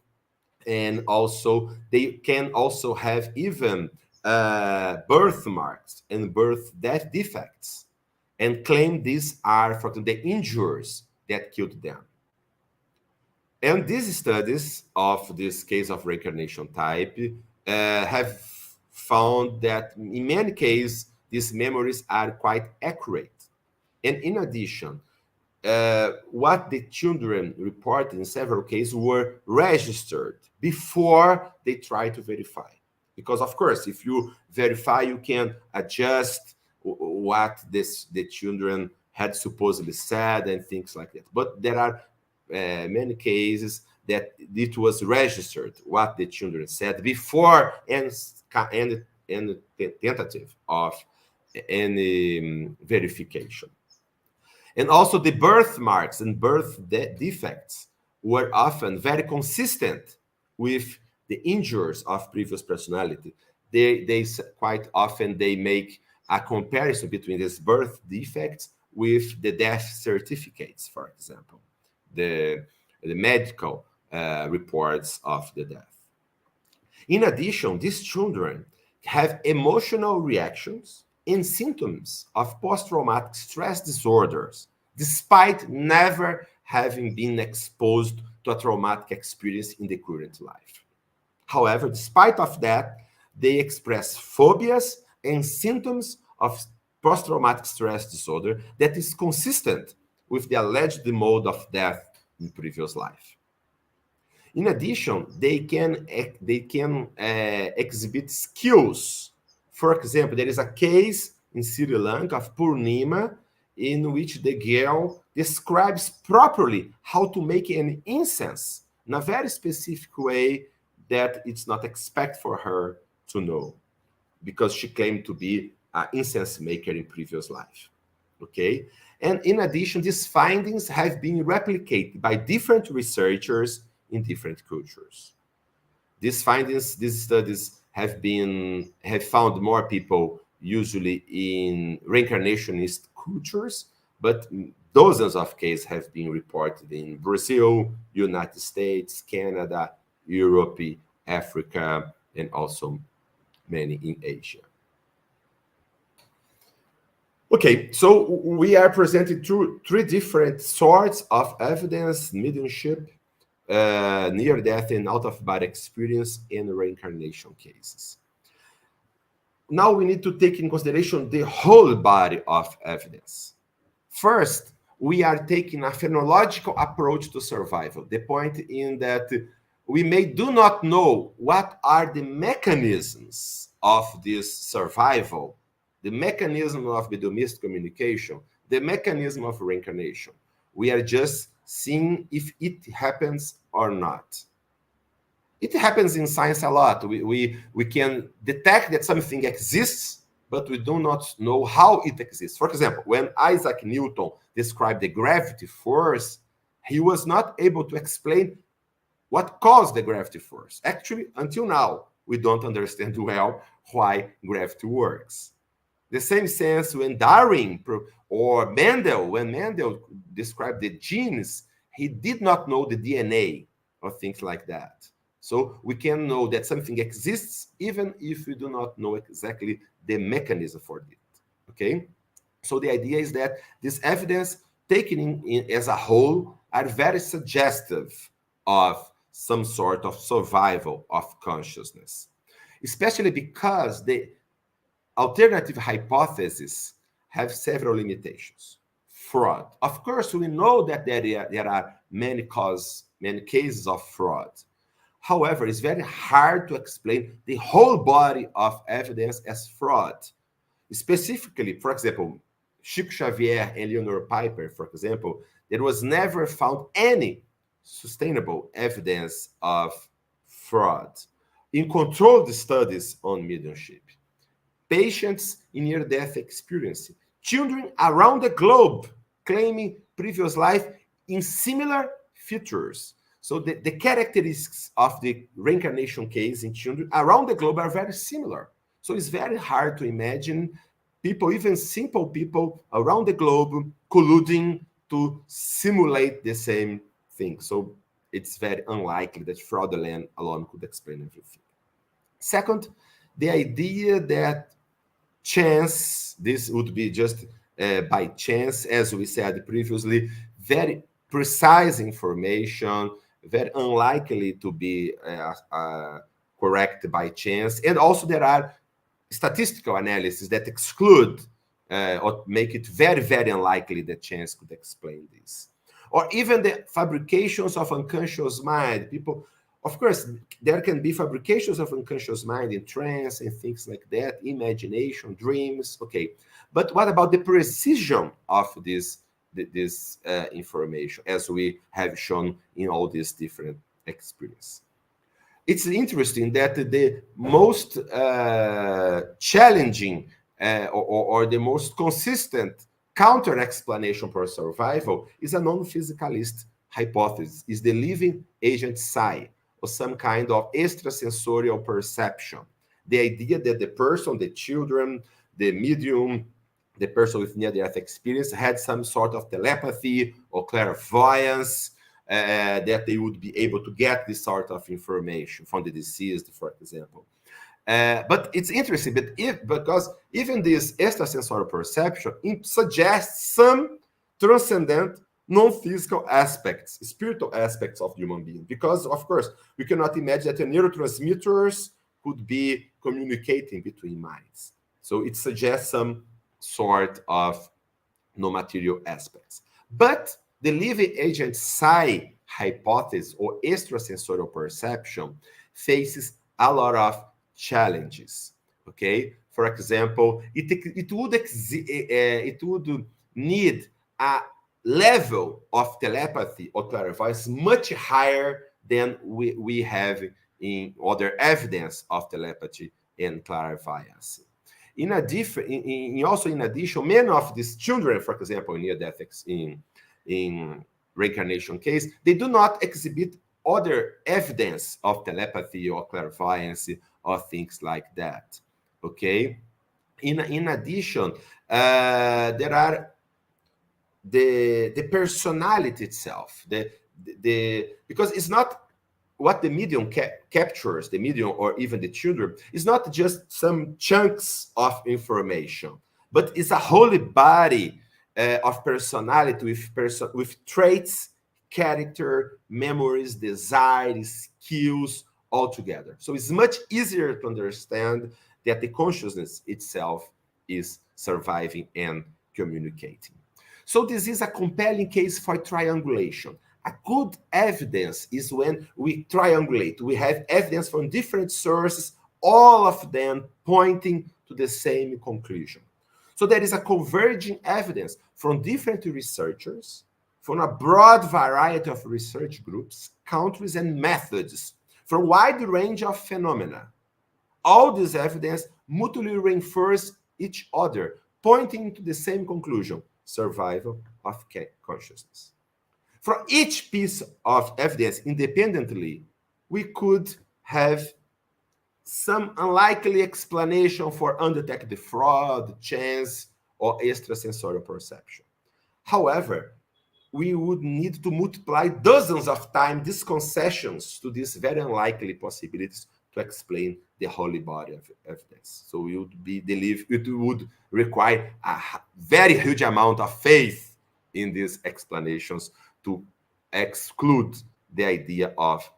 And also they can also have even birthmarks and birth death defects, and claim these are, for example, the injuries that killed them. And these studies of this case of reincarnation type have found that in many cases, these memories are quite accurate. And in addition, what the children reported in several cases were registered before they try to verify. Because, of course, if you verify, you can adjust what the children had supposedly said and things like that. But there are many cases that it was registered what the children said before any tentative of any verification. And also the birthmarks and birth defects were often very consistent with the injuries of previous personality. They quite often they make a comparison between these birth defects with the death certificates, for example, the medical reports of the death. In addition, these children have emotional reactions and symptoms of post-traumatic stress disorders, despite never having been exposed to a traumatic experience in the current life. However, despite of that, they express phobias and symptoms of post-traumatic stress disorder that is consistent with the alleged mode of death in previous life. In addition, they can exhibit skills. For example, there is a case in Sri Lanka of Purnima in which the girl describes properly how to make an incense in a very specific way that it's not expected for her to know, because she claimed to be an incense maker in previous life. Okay? And in addition, these findings have been replicated by different researchers in different cultures. These findings, these studies have found more people usually in reincarnationist cultures, but dozens of cases have been reported in Brazil, United States, Canada, Europe, Africa, and also many in Asia. Okay, so we are presenting three different sorts of evidence: mediumship, near-death and out-of-body experience, and reincarnation cases. Now we need to take in consideration the whole body of evidence. First, we are taking a phenomenological approach to survival. The point in that we do not know what are the mechanisms of this survival, the mechanism of mediumistic communication, the mechanism of reincarnation. We are just seeing if it happens or not. It happens in science a lot. We can detect that something exists, but we do not know how it exists. For example, when Isaac Newton described the gravity force, he was not able to explain what caused the gravity force. Actually, until now, we don't understand well why gravity works. The same sense when Darwin or Mendel, when Mendel described the genes, he did not know the DNA or things like that. So we can know that something exists even if we do not know exactly the mechanism for it, okay? So the idea is that this evidence taken in as a whole are very suggestive of some sort of survival of consciousness, especially because the alternative hypotheses have several limitations. Fraud. Of course, we know that there are many cases of fraud. However, it's very hard to explain the whole body of evidence as fraud. Specifically, for example, Chico Xavier and Leonora Piper, for example, there was never found any sustainable evidence of fraud. In controlled studies on mediumship, patients in near-death experience, children around the globe claiming previous life in similar features. So the characteristics of the reincarnation case in children around the globe are very similar. So it's very hard to imagine people, even simple people around the globe, colluding to simulate the same thing. So it's very unlikely that fraudulent alone could explain everything. Second, the idea that chance, this would be just by chance, as we said previously, very precise information, very unlikely to be correct by chance. And also there are statistical analyses that exclude or make it very, very unlikely that chance could explain this. Or even the fabrications of unconscious mind. People, of course, there can be fabrications of unconscious mind in trance and things like that, imagination, dreams, okay. But what about the precision of this information, as we have shown in all these different experiences? It's interesting that the most challenging or the most consistent counter-explanation for survival is a non-physicalist hypothesis, is the living agent psi, or some kind of extrasensorial perception. The idea that the person, the children, the medium, the person with near-death experience had some sort of telepathy or clairvoyance, that they would be able to get this sort of information from the deceased, for example. But it's interesting, because even this extrasensorial perception suggests some transcendent non-physical aspects, spiritual aspects of human being. Because, of course, we cannot imagine that the neurotransmitters could be communicating between minds. So it suggests some sort of non-material aspects. But the living agent psi hypothesis or extrasensorial perception faces a lot of challenges. Okay, for example, it would need a level of telepathy or clairvoyance much higher than we have in other evidence of telepathy and clairvoyance. In addition, many of these children, for example, in near-death in reincarnation case, they do not exhibit other evidence of telepathy or clairvoyance or things like that. Okay. In addition, there are the personality itself. Because it's not what the medium captures, the medium or even the children, is not just some chunks of information, but it's a whole body of personality with traits, character, memories, desires, skills all together. So it's much easier to understand that the consciousness itself is surviving and communicating. So this is a compelling case for triangulation. A good evidence is when we triangulate. We have evidence from different sources, all of them pointing to the same conclusion. So there is a converging evidence from different researchers, from a broad variety of research groups, countries, and methods, from a wide range of phenomena. All this evidence mutually reinforce each other, pointing to the same conclusion: survival of consciousness. From each piece of evidence independently, we could have some unlikely explanation for undetected fraud, chance, or extrasensorial perception. However, we would need to multiply dozens of times these concessions to these very unlikely possibilities to explain the holy body of evidence. So it would require a very huge amount of faith in these explanations to exclude the idea of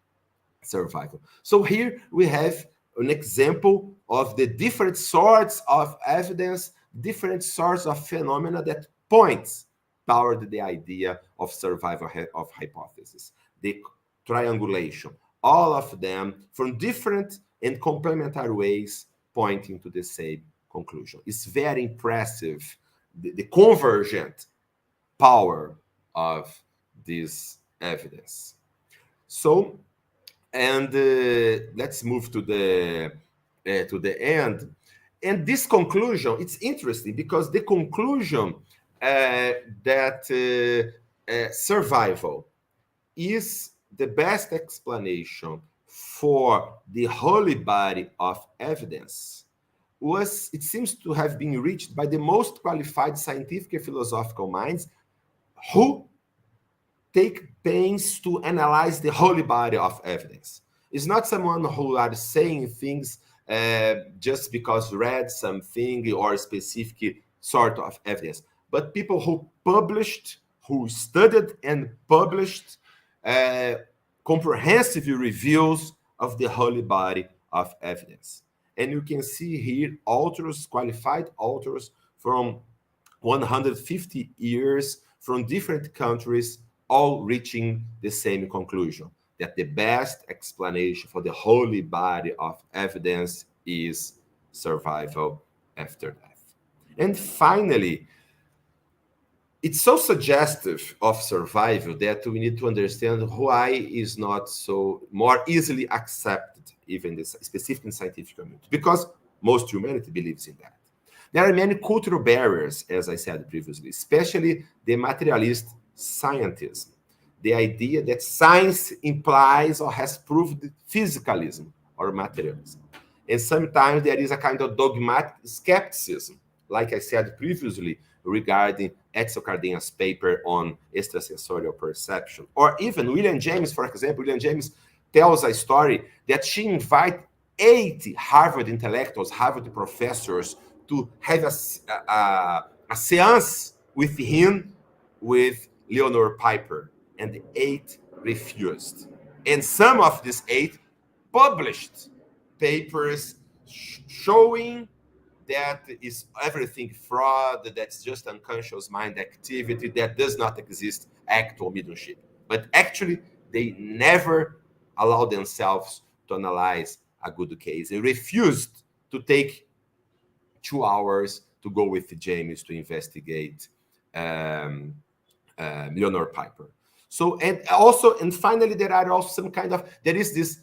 survival. So here we have an example of the different sorts of evidence, different sorts of phenomena that points toward the idea of survival of hypothesis. The triangulation, all of them from different and complementary ways pointing to the same conclusion. It's very impressive, the convergent power of this evidence. So, and let's move to the end. And this conclusion, it's interesting because the conclusion that survival is the best explanation for the holy body of evidence it seems to have been reached by the most qualified scientific and philosophical minds who take pains to analyze the holy body of evidence. It's not someone who are saying things just because read something or specific sort of evidence, but people who published, who studied and published comprehensive reviews of the holy body of evidence. And you can see here authors, qualified authors from 150 years from different countries, all reaching the same conclusion, that the best explanation for the holy body of evidence is survival after death. And finally, it's so suggestive of survival that we need to understand why is not so more easily accepted, even this specific in scientific community, because most humanity believes in that. There are many cultural barriers, as I said previously, especially the materialist scientism, the idea that science implies or has proved physicalism or materialism. And sometimes there is a kind of dogmatic skepticism, like I said previously, regarding Edsel Cardenha's paper on extrasensorial perception. Or even William James, for example, William James tells a story that she invited 80 Harvard intellectuals, Harvard professors, to have a seance with him, with Leonora Piper, and the 8 refused. And some of these 8 published papers showing that is everything fraud, that's just unconscious mind activity, that does not exist actual mediumship. But actually, they never allow themselves to analyze a good case. They refused to take 2 hours to go with James to investigate Leonora Piper. So, and finally, there is this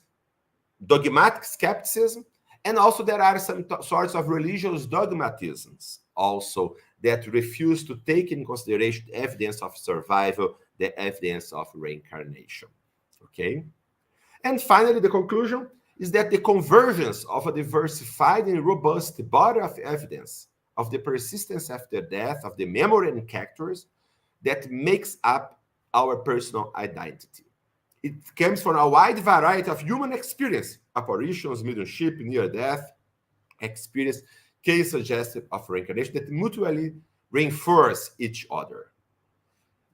dogmatic skepticism, and also there are some sorts of religious dogmatisms also that refuse to take in consideration the evidence of survival, the evidence of reincarnation. Okay? And finally, the conclusion is that the convergence of a diversified and robust body of evidence of the persistence after death, of the memory and characters that makes up our personal identity. It comes from a wide variety of human experience, apparitions, mediumship, near-death experience, case suggestive of reincarnation that mutually reinforce each other.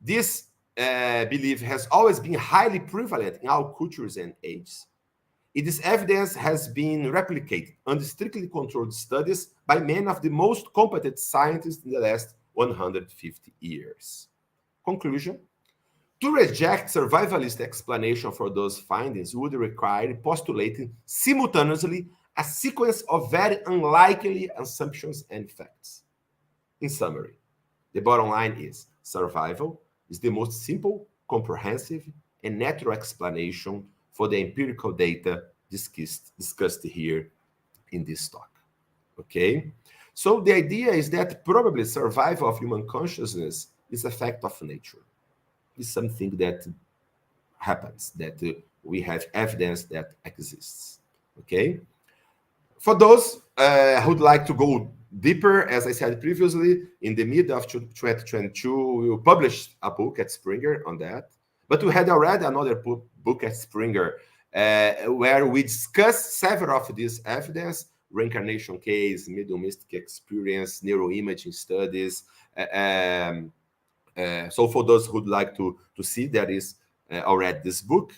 This belief has always been highly prevalent in all cultures and ages. Its evidence has been replicated under strictly controlled studies by many of the most competent scientists in the last 150 years. Conclusion: to reject survivalist explanation for those findings would require postulating simultaneously a sequence of very unlikely assumptions and facts. In summary, the bottom line is survival is the most simple, comprehensive, and natural explanation for the empirical data discussed here in this talk. Okay? So the idea is that probably survival of human consciousness is a fact of nature. It's something that happens, that we have evidence that exists. Okay? For those who would like to go deeper, as I said previously, in the mid of 2022, we published a book at Springer on that. But we had already another book at Springer where we discussed several of these evidence, reincarnation case, mediumistic experience, neuroimaging studies. So for those who would like to see, there is already this book.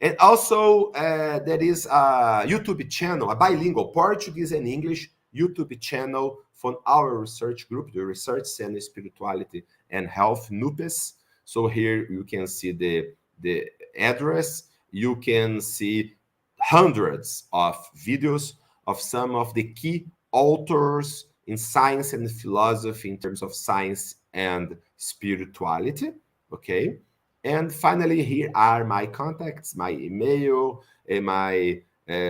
And also there is a YouTube channel, a bilingual Portuguese and English YouTube channel from our research group, the Research Center Spirituality and Health, NUPES. So here you can see the address. You can see hundreds of videos of some of the key authors in science and philosophy in terms of science and spirituality, okay? And finally, here are my contacts, my email, and my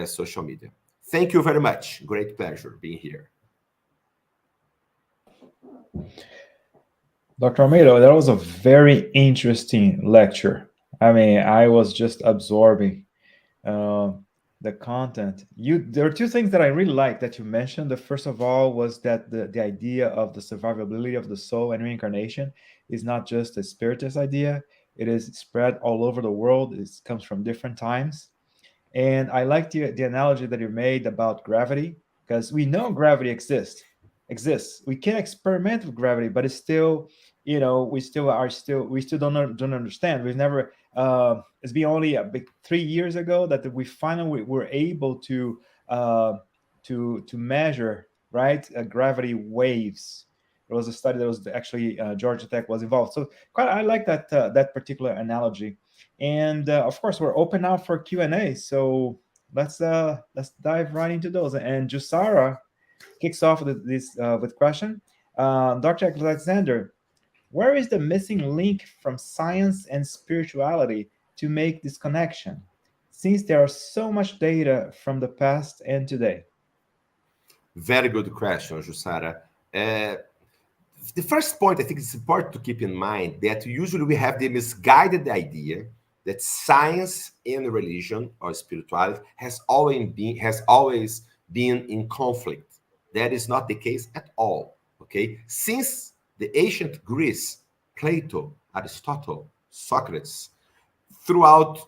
social media. Thank you very much. Great pleasure being here. Dr. Almeida, that was a very interesting lecture. I mean, I was just absorbing the content. There are two things that I really like that you mentioned. The first of all was that the idea of the survivability of the soul and reincarnation is not just a spiritist idea. It is spread all over the world. It comes from different times. And I like the analogy that you made about gravity, because we know gravity exists. We can experiment with gravity, but it's still, we still don't understand. We've never. It's been only a big 3 years ago that we finally were able to measure, right, gravity waves. It was a study that was actually Georgia Tech was involved. So I like that particular analogy. And of course, we're open now for Q&A. So let's dive right into those. And Jusara kicks off with question. Dr. Alexander, where is the missing link from science and spirituality to make this connection, since there are so much data from the past and today? Very good question, Jusara. The first point, I think it's important to keep in mind that usually we have the misguided idea that science and religion or spirituality has always been in conflict. That is not the case at all. Okay, since the ancient Greece, Plato, Aristotle, Socrates, throughout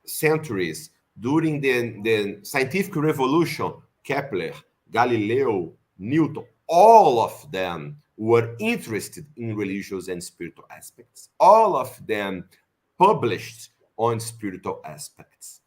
centuries, during the scientific revolution, Kepler, Galileo, Newton, all of them were interested in religious and spiritual aspects. All of them published on spiritual aspects.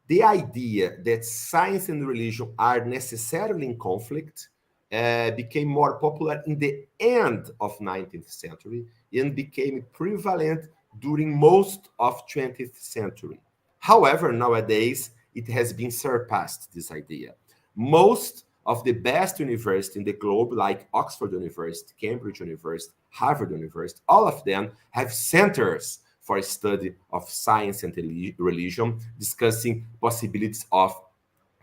The idea that science and religion are necessarily in conflict became more popular in the end of 19th century and became prevalent during most of 20th century. However, nowadays, it has been surpassed, this idea. Most of the best universities in the globe, like Oxford University, Cambridge University, Harvard University, all of them have centers for study of science and religion, discussing possibilities of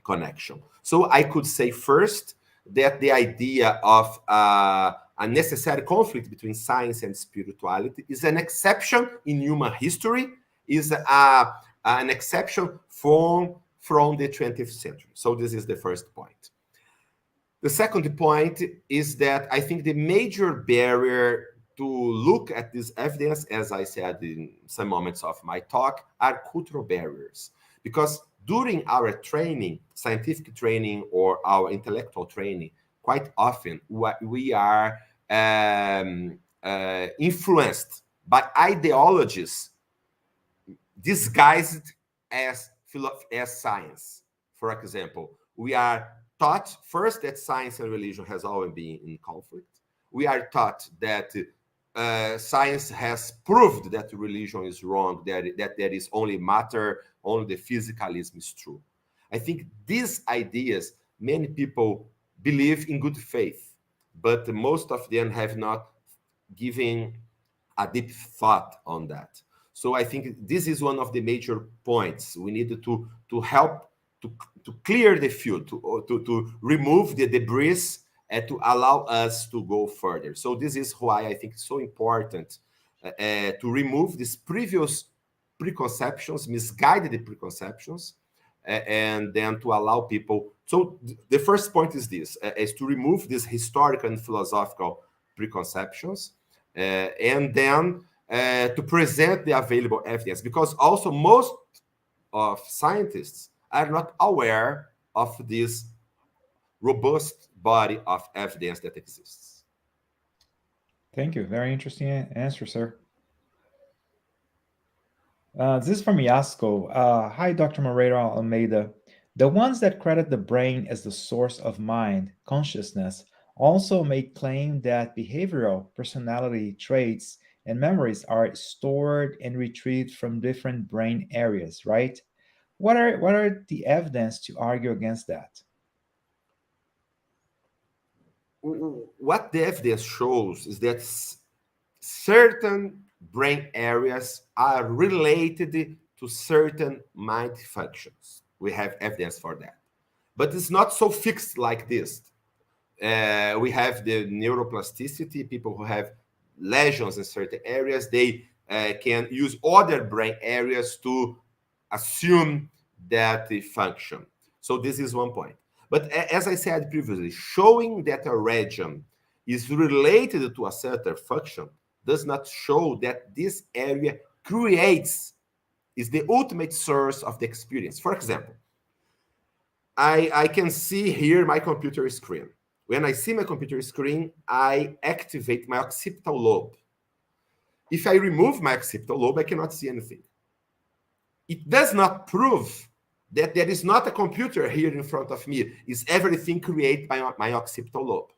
connection. So I could say first that the idea of a necessary conflict between science and spirituality is an exception in human history, is an exception from the 20th century. So this is the first point. The second point is that I think the major barrier to look at this evidence, as I said in some moments of my talk, are cultural barriers. Because during our training, scientific training or our intellectual training, quite often we are influenced by ideologies disguised as science. For example, we are taught first that science and religion has always been in conflict. We are taught that science has proved that religion is wrong, that there is only matter, only the physicalism is true. I think these ideas, many people believe in good faith, but most of them have not given a deep thought on that. So I think this is one of the major points. We need to help to clear the field, to remove the debris and to allow us to go further. So this is why I think it's so important to remove these previous preconceptions, misguided preconceptions, and then to allow people. So the first point is this, is to remove these historical and philosophical preconceptions, and then to present the available evidence, because also most of scientists are not aware of this robust body of evidence that exists. Thank you. Very interesting answer, sir. This is from Yasko. Hi, Dr. Moreira-Almeida. The ones that credit the brain as the source of mind, consciousness, also make claim that behavioral personality traits and memories are stored and retrieved from different brain areas, right? What are the evidence to argue against that? What the evidence shows is that certain brain areas are related to certain mind functions. We have evidence for that. But it's not so fixed like this. We have the neuroplasticity, people who have lesions in certain areas, they can use other brain areas to assume that function. So this is one point. But as I said previously, showing that a region is related to a certain function does not show that this area creates, is the ultimate source of the experience. For example, I can see here my computer screen. When I see my computer screen, I activate my occipital lobe. If I remove my occipital lobe, I cannot see anything. It does not prove that there is not a computer here in front of me. Is everything created by my occipital lobe?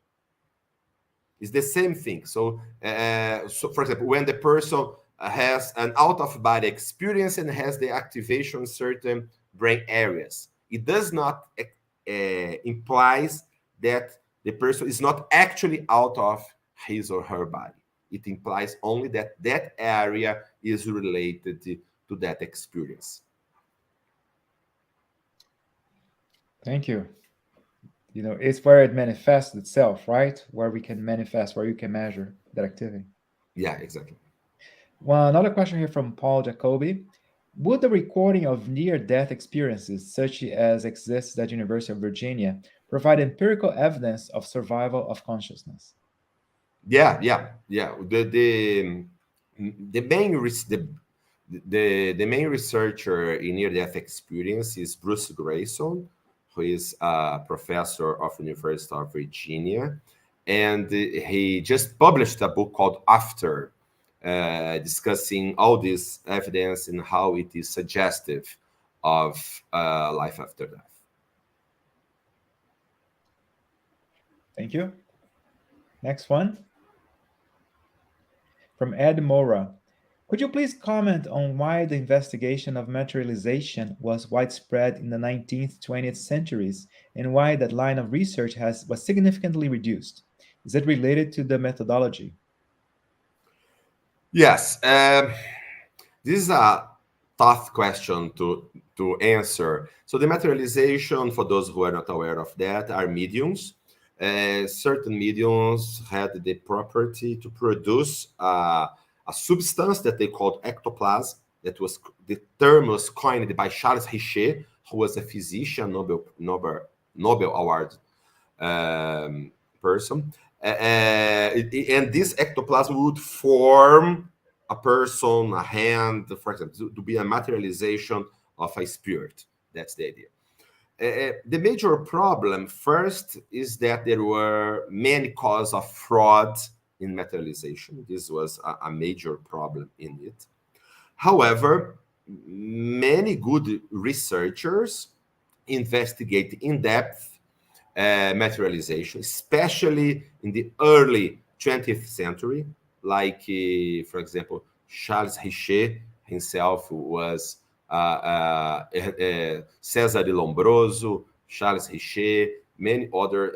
It's the same thing. So for example, when the person has an out-of-body experience and has the activation in certain brain areas, it does not implies that the person is not actually out of his or her body. It implies only that that area is related to that experience. Thank you. You know, it's where it manifests itself, right? Where we can manifest, where you can measure that activity. Yeah, exactly. Well, another question here from Paul Jacoby. Would the recording of near-death experiences, such as exists at University of Virginia, provide empirical evidence of survival of consciousness? Yeah. The main researcher in near-death experience is Bruce Grayson, who is a professor of University of Virginia, and he just published a book called After, discussing all this evidence and how it is suggestive of life after death. Thank you. Next one. From Ed Mora. Could you please comment on why the investigation of materialization was widespread in the 19th, 20th centuries, and why that line of research was significantly reduced? Is it related to the methodology? Yes, this is a tough question to answer. So the materialization, for those who are not aware of that, are mediums. Certain mediums had the property to produce a substance that they called ectoplasm. The term was coined by Charles Richer, who was a physician, Nobel Award person. And this ectoplasm would form a person, a hand, for example, to be a materialization of a spirit. That's the idea. The major problem first is that there were many causes of fraud in materialization. This was a major problem in it. However, many good researchers investigate in depth materialization, especially in the early 20th century, like, for example, Charles Richer himself was César de Lombroso, Charles Richer, many other,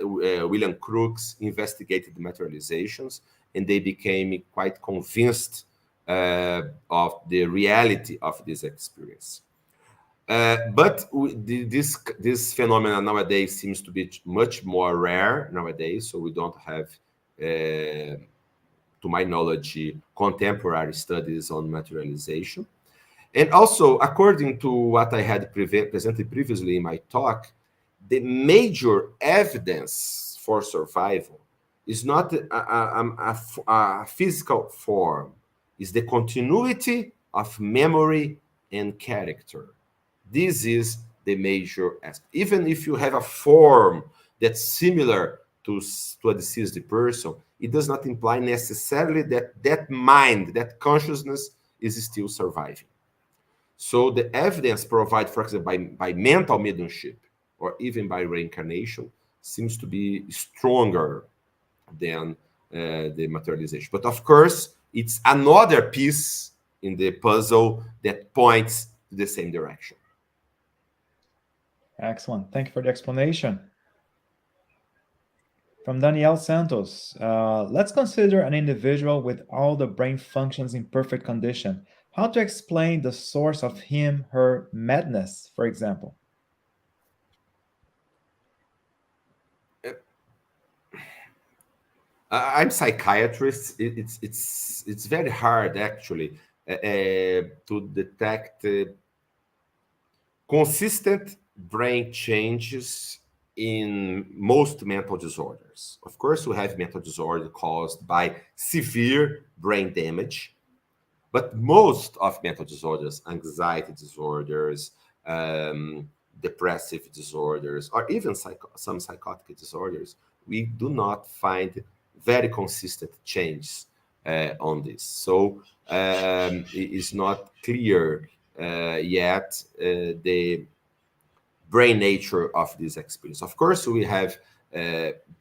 William Crookes investigated materializations, and they became quite convinced of the reality of this experience. But this phenomenon nowadays seems to be much more rare nowadays, so we don't have, to my knowledge, contemporary studies on materialization. And also, according to what I had presented previously in my talk, the major evidence for survival is not a physical form, it's the continuity of memory and character. This is the major aspect. Even if you have a form that's similar to a deceased person, it does not imply necessarily that that mind, that consciousness is still surviving. So the evidence provided, for example, by mental mediumship or even by reincarnation seems to be stronger than the materialization. But of course, it's another piece in the puzzle that points to the same direction. Excellent. Thank you for the explanation. From Daniel Santos, let's consider an individual with all the brain functions in perfect condition. How to explain the source of him, her madness, for example? I'm psychiatrist. It's very hard actually to detect consistent brain changes in most mental disorders. Of course, we have mental disorder caused by severe brain damage, but most of mental disorders, anxiety disorders, depressive disorders, or even some psychotic disorders, we do not find very consistent changes on this. So it is not clear yet the brain nature of this experience. Of course, we have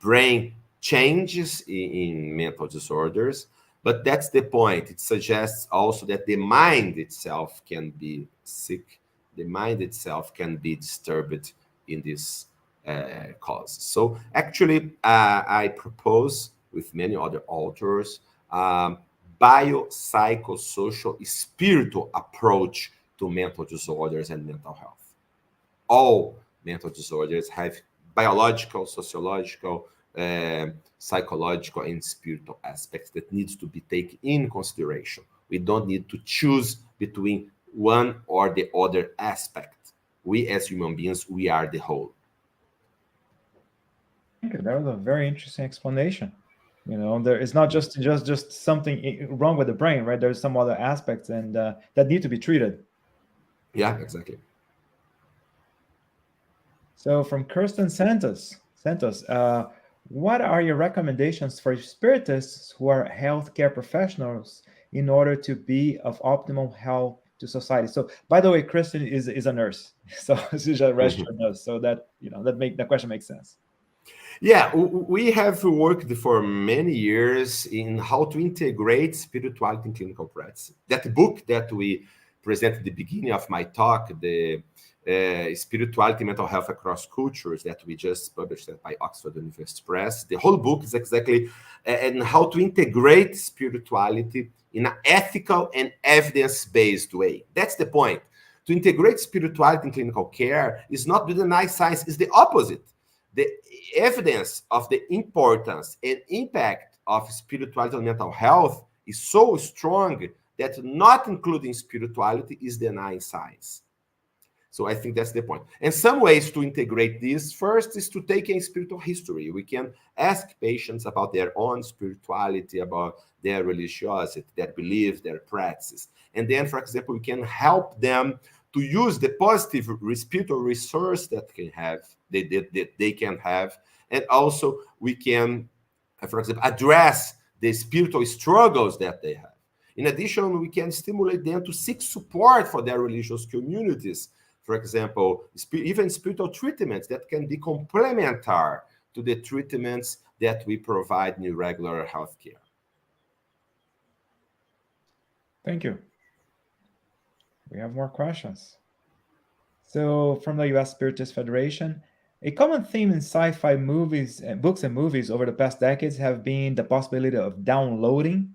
brain changes in mental disorders, but that's the point. It suggests also that the mind itself can be sick, the mind itself can be disturbed in this cause. So actually, I propose with many other authors biopsychosocial spiritual approach to mental disorders and mental health. All mental disorders have biological, sociological, psychological, and spiritual aspects that needs to be taken in consideration. We don't need to choose between one or the other aspect. We as human beings, we are the whole. Thank you. That was a very interesting explanation. You know, there is not just something wrong with the brain, right? There's some other aspects and that need to be treated. Yeah, exactly. So from Kirsten Santos, what are your recommendations for spiritists who are healthcare professionals in order to be of optimal help to society? So, by the way, Kirsten is a nurse, so she's a registered nurse. So that that question makes sense. Yeah, we have worked for many years in how to integrate spirituality in clinical practice. That book that we presented at the beginning of my talk, the Spirituality, Mental Health Across Cultures, that we just published by Oxford University Press, the whole book is exactly and how to integrate spirituality in an ethical and evidence-based way. That's the point. To integrate spirituality in clinical care is not to deny science, it's the opposite. The evidence of the importance and impact of spirituality on mental health is so strong that not including spirituality is denying science. So I think that's the point. And some ways to integrate this first is to take a spiritual history. We can ask patients about their own spirituality, about their religiosity, their beliefs, their practices. And then, for example, we can help them to use the positive spiritual resource that they can have. And also we can, for example, address the spiritual struggles that they have. In addition, we can stimulate them to seek support for their religious communities. For example, even spiritual treatments that can be complementary to the treatments that we provide in regular healthcare. Thank you. We have more questions. So, from the US Spiritist Federation, a common theme in sci-fi movies, books and movies over the past decades have been the possibility of downloading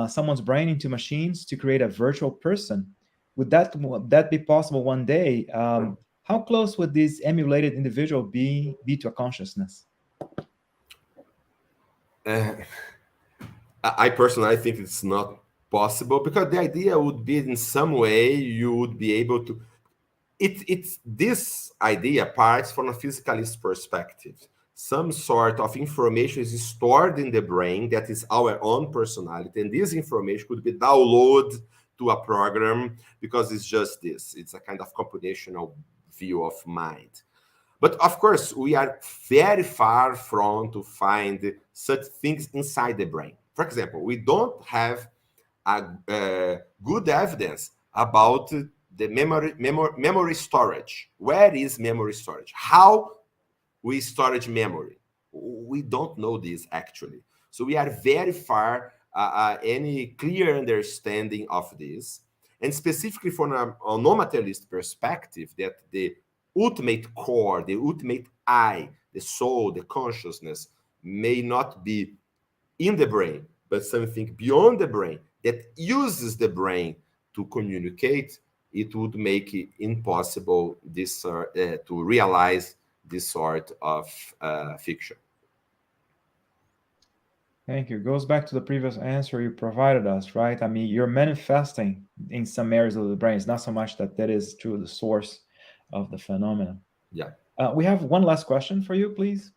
someone's brain into machines to create a virtual person. Would that be possible one day? How close would this emulated individual be to a consciousness? I personally, I think it's not possible, because the idea would be in some way you would be able to. It's this idea parts from a physicalist perspective. Some sort of information is stored in the brain that is our own personality, and this information could be downloaded to a program, because it's just this. It's a kind of computational view of mind. But of course, we are very far from to find such things inside the brain. For example, we don't have good evidence about the memory storage. Where is memory storage? How we storage memory? We don't know this actually. So we are very far any clear understanding of this. And specifically from a non-materialist perspective, that the ultimate core, the ultimate I, the soul, the consciousness may not be in the brain, but something beyond the brain that uses the brain to communicate. It would make it impossible to realize this sort of fiction. Thank you. Goes back to the previous answer you provided us, right? I mean, you're manifesting in some areas of the brain. It's not so much that is true the source of the phenomenon. Yeah. We have one last question for you, please.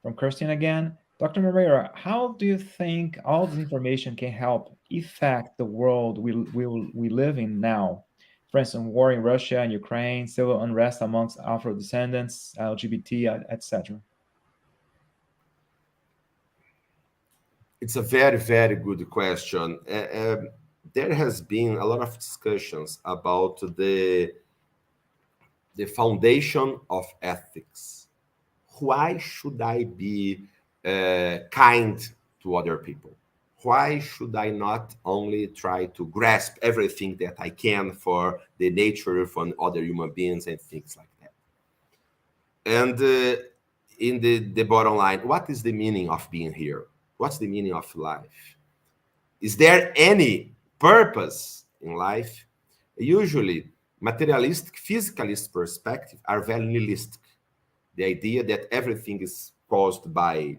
From Kirsten again. Dr. Moreira, how do you think all this information can help affect the world we live in now? For instance, war in Russia and Ukraine, civil unrest amongst Afro-descendants, LGBT, etc. It's a very, very good question. There has been a lot of discussions about the foundation of ethics. Why should I be kind to other people? Why should I not only try to grasp everything that I can for the nature from other human beings and things like that? And in the bottom line, what is the meaning of being here? What's the meaning of life? Is there any purpose in life? Usually, materialistic, physicalist perspective are very nihilistic. The idea that everything is caused by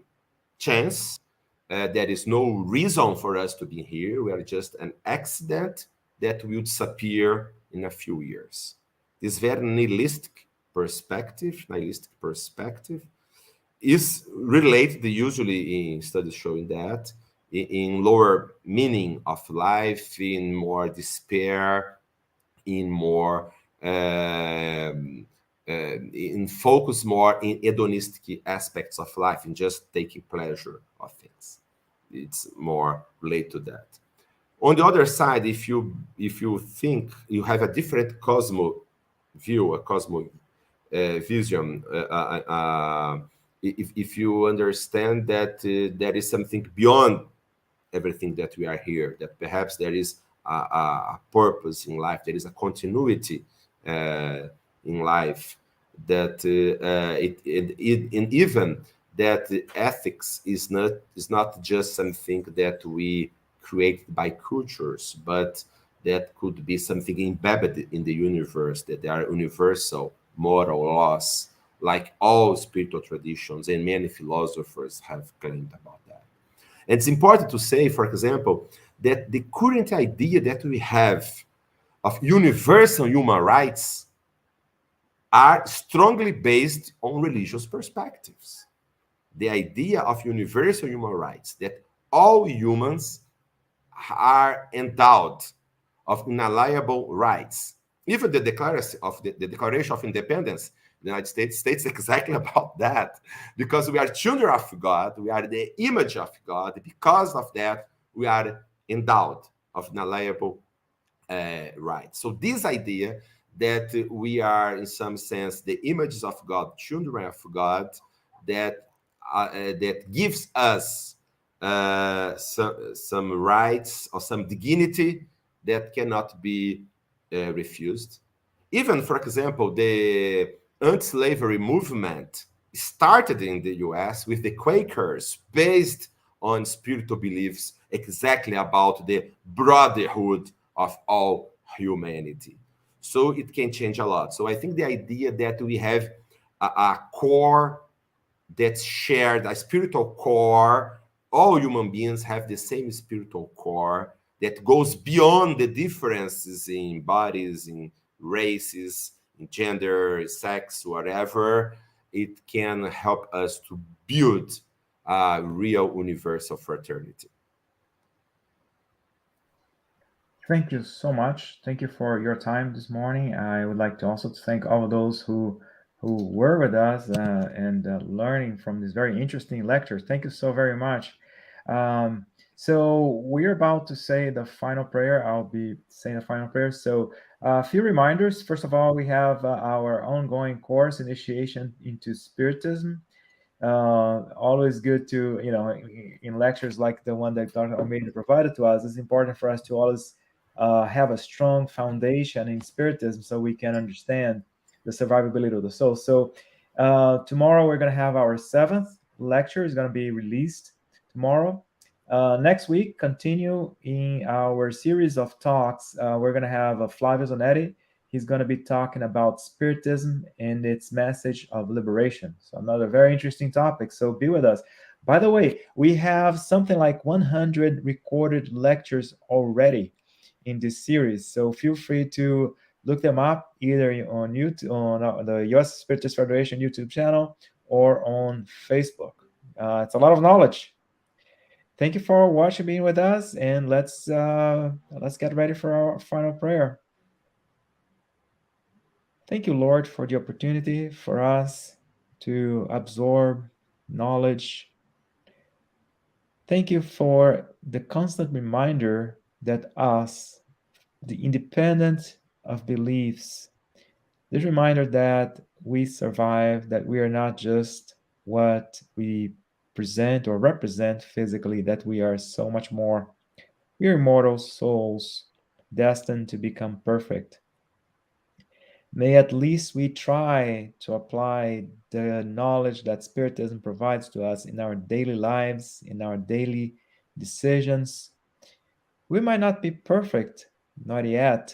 chance, there is no reason for us to be here. We are just an accident that will disappear in a few years. This very nihilistic perspective is related usually in studies showing that in lower meaning of life, in more despair, in more in focus more in hedonistic aspects of life, in just taking pleasure of things. It's more related to that. On the other side, if you think you have a different cosmo view, a cosmo vision, if you understand that there is something beyond everything that we are here, that perhaps there is a purpose in life, there is a continuity in life, that and even that ethics is not just something that we create by cultures, but that could be something embedded in the universe, that there are universal moral laws, like all spiritual traditions, and many philosophers have claimed about that. And it's important to say, for example, that the current idea that we have of universal human rights are strongly based on religious perspectives. The idea of universal human rights, that all humans are endowed of inalienable rights. Even the Declaration of Independence, the United States states exactly about that. Because we are children of God, we are the image of God. Because of that, we are endowed of inalienable rights. So this idea that we are, in some sense, the images of God, children of God, that that gives us some rights or some dignity that cannot be refused. Even, for example, the anti-slavery movement started in the US with the Quakers, based on spiritual beliefs exactly about the brotherhood of all humanity. So it can change a lot. So I think the idea that we have a core that's shared, a spiritual core. All human beings have the same spiritual core that goes beyond the differences in bodies, in races, in gender, sex, whatever. It can help us to build a real universal fraternity. Thank you so much. Thank you for your time this morning. I would like to also thank all of those who were with us and learning from this very interesting lecture. Thank you so very much. So we're about to say the final prayer. I'll be saying the final prayer. So a few reminders. First of all, we have our ongoing course, Initiation into Spiritism. Always good to, in lectures like the one that Dr. Almeida provided to us, it's important for us to always have a strong foundation in Spiritism so we can understand the survivability of the soul. So tomorrow we're going to have our seventh lecture. Is going to be released tomorrow. Next week, continue in our series of talks. We're going to have Flavio Zanetti. He's going to be talking about Spiritism and its message of liberation. So another very interesting topic. So be with us. By the way, we have something like 100 recorded lectures already in this series. So feel free to look them up either on YouTube, on the U.S. Spiritist Federation YouTube channel, or on Facebook. It's a lot of knowledge. Thank you for watching, being with us, and let's get ready for our final prayer. Thank you, Lord, for the opportunity for us to absorb knowledge. Thank you for the constant reminder that us, the independent of beliefs, this reminder that we survive, that we are not just what we present or represent physically, that we are so much more. We are immortal souls destined to become perfect. May at least we try to apply the knowledge that Spiritism provides to us in our daily lives, in our daily decisions. We might not be perfect, not yet,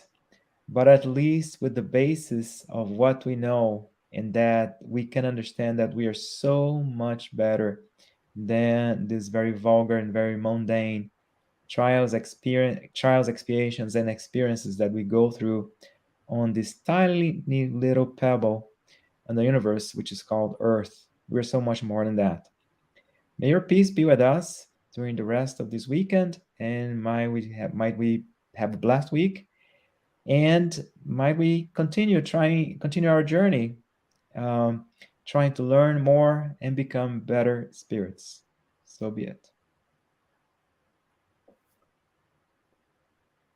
but at least with the basis of what we know, and that we can understand that we are so much better than this very vulgar and very mundane trials, expiations, and experiences that we go through on this tiny little pebble in the universe, which is called Earth. We're so much more than that. May your peace be with us during the rest of this weekend, and might we have a blessed week, and might we continue our journey, um, trying to learn more and become better spirits. So be it.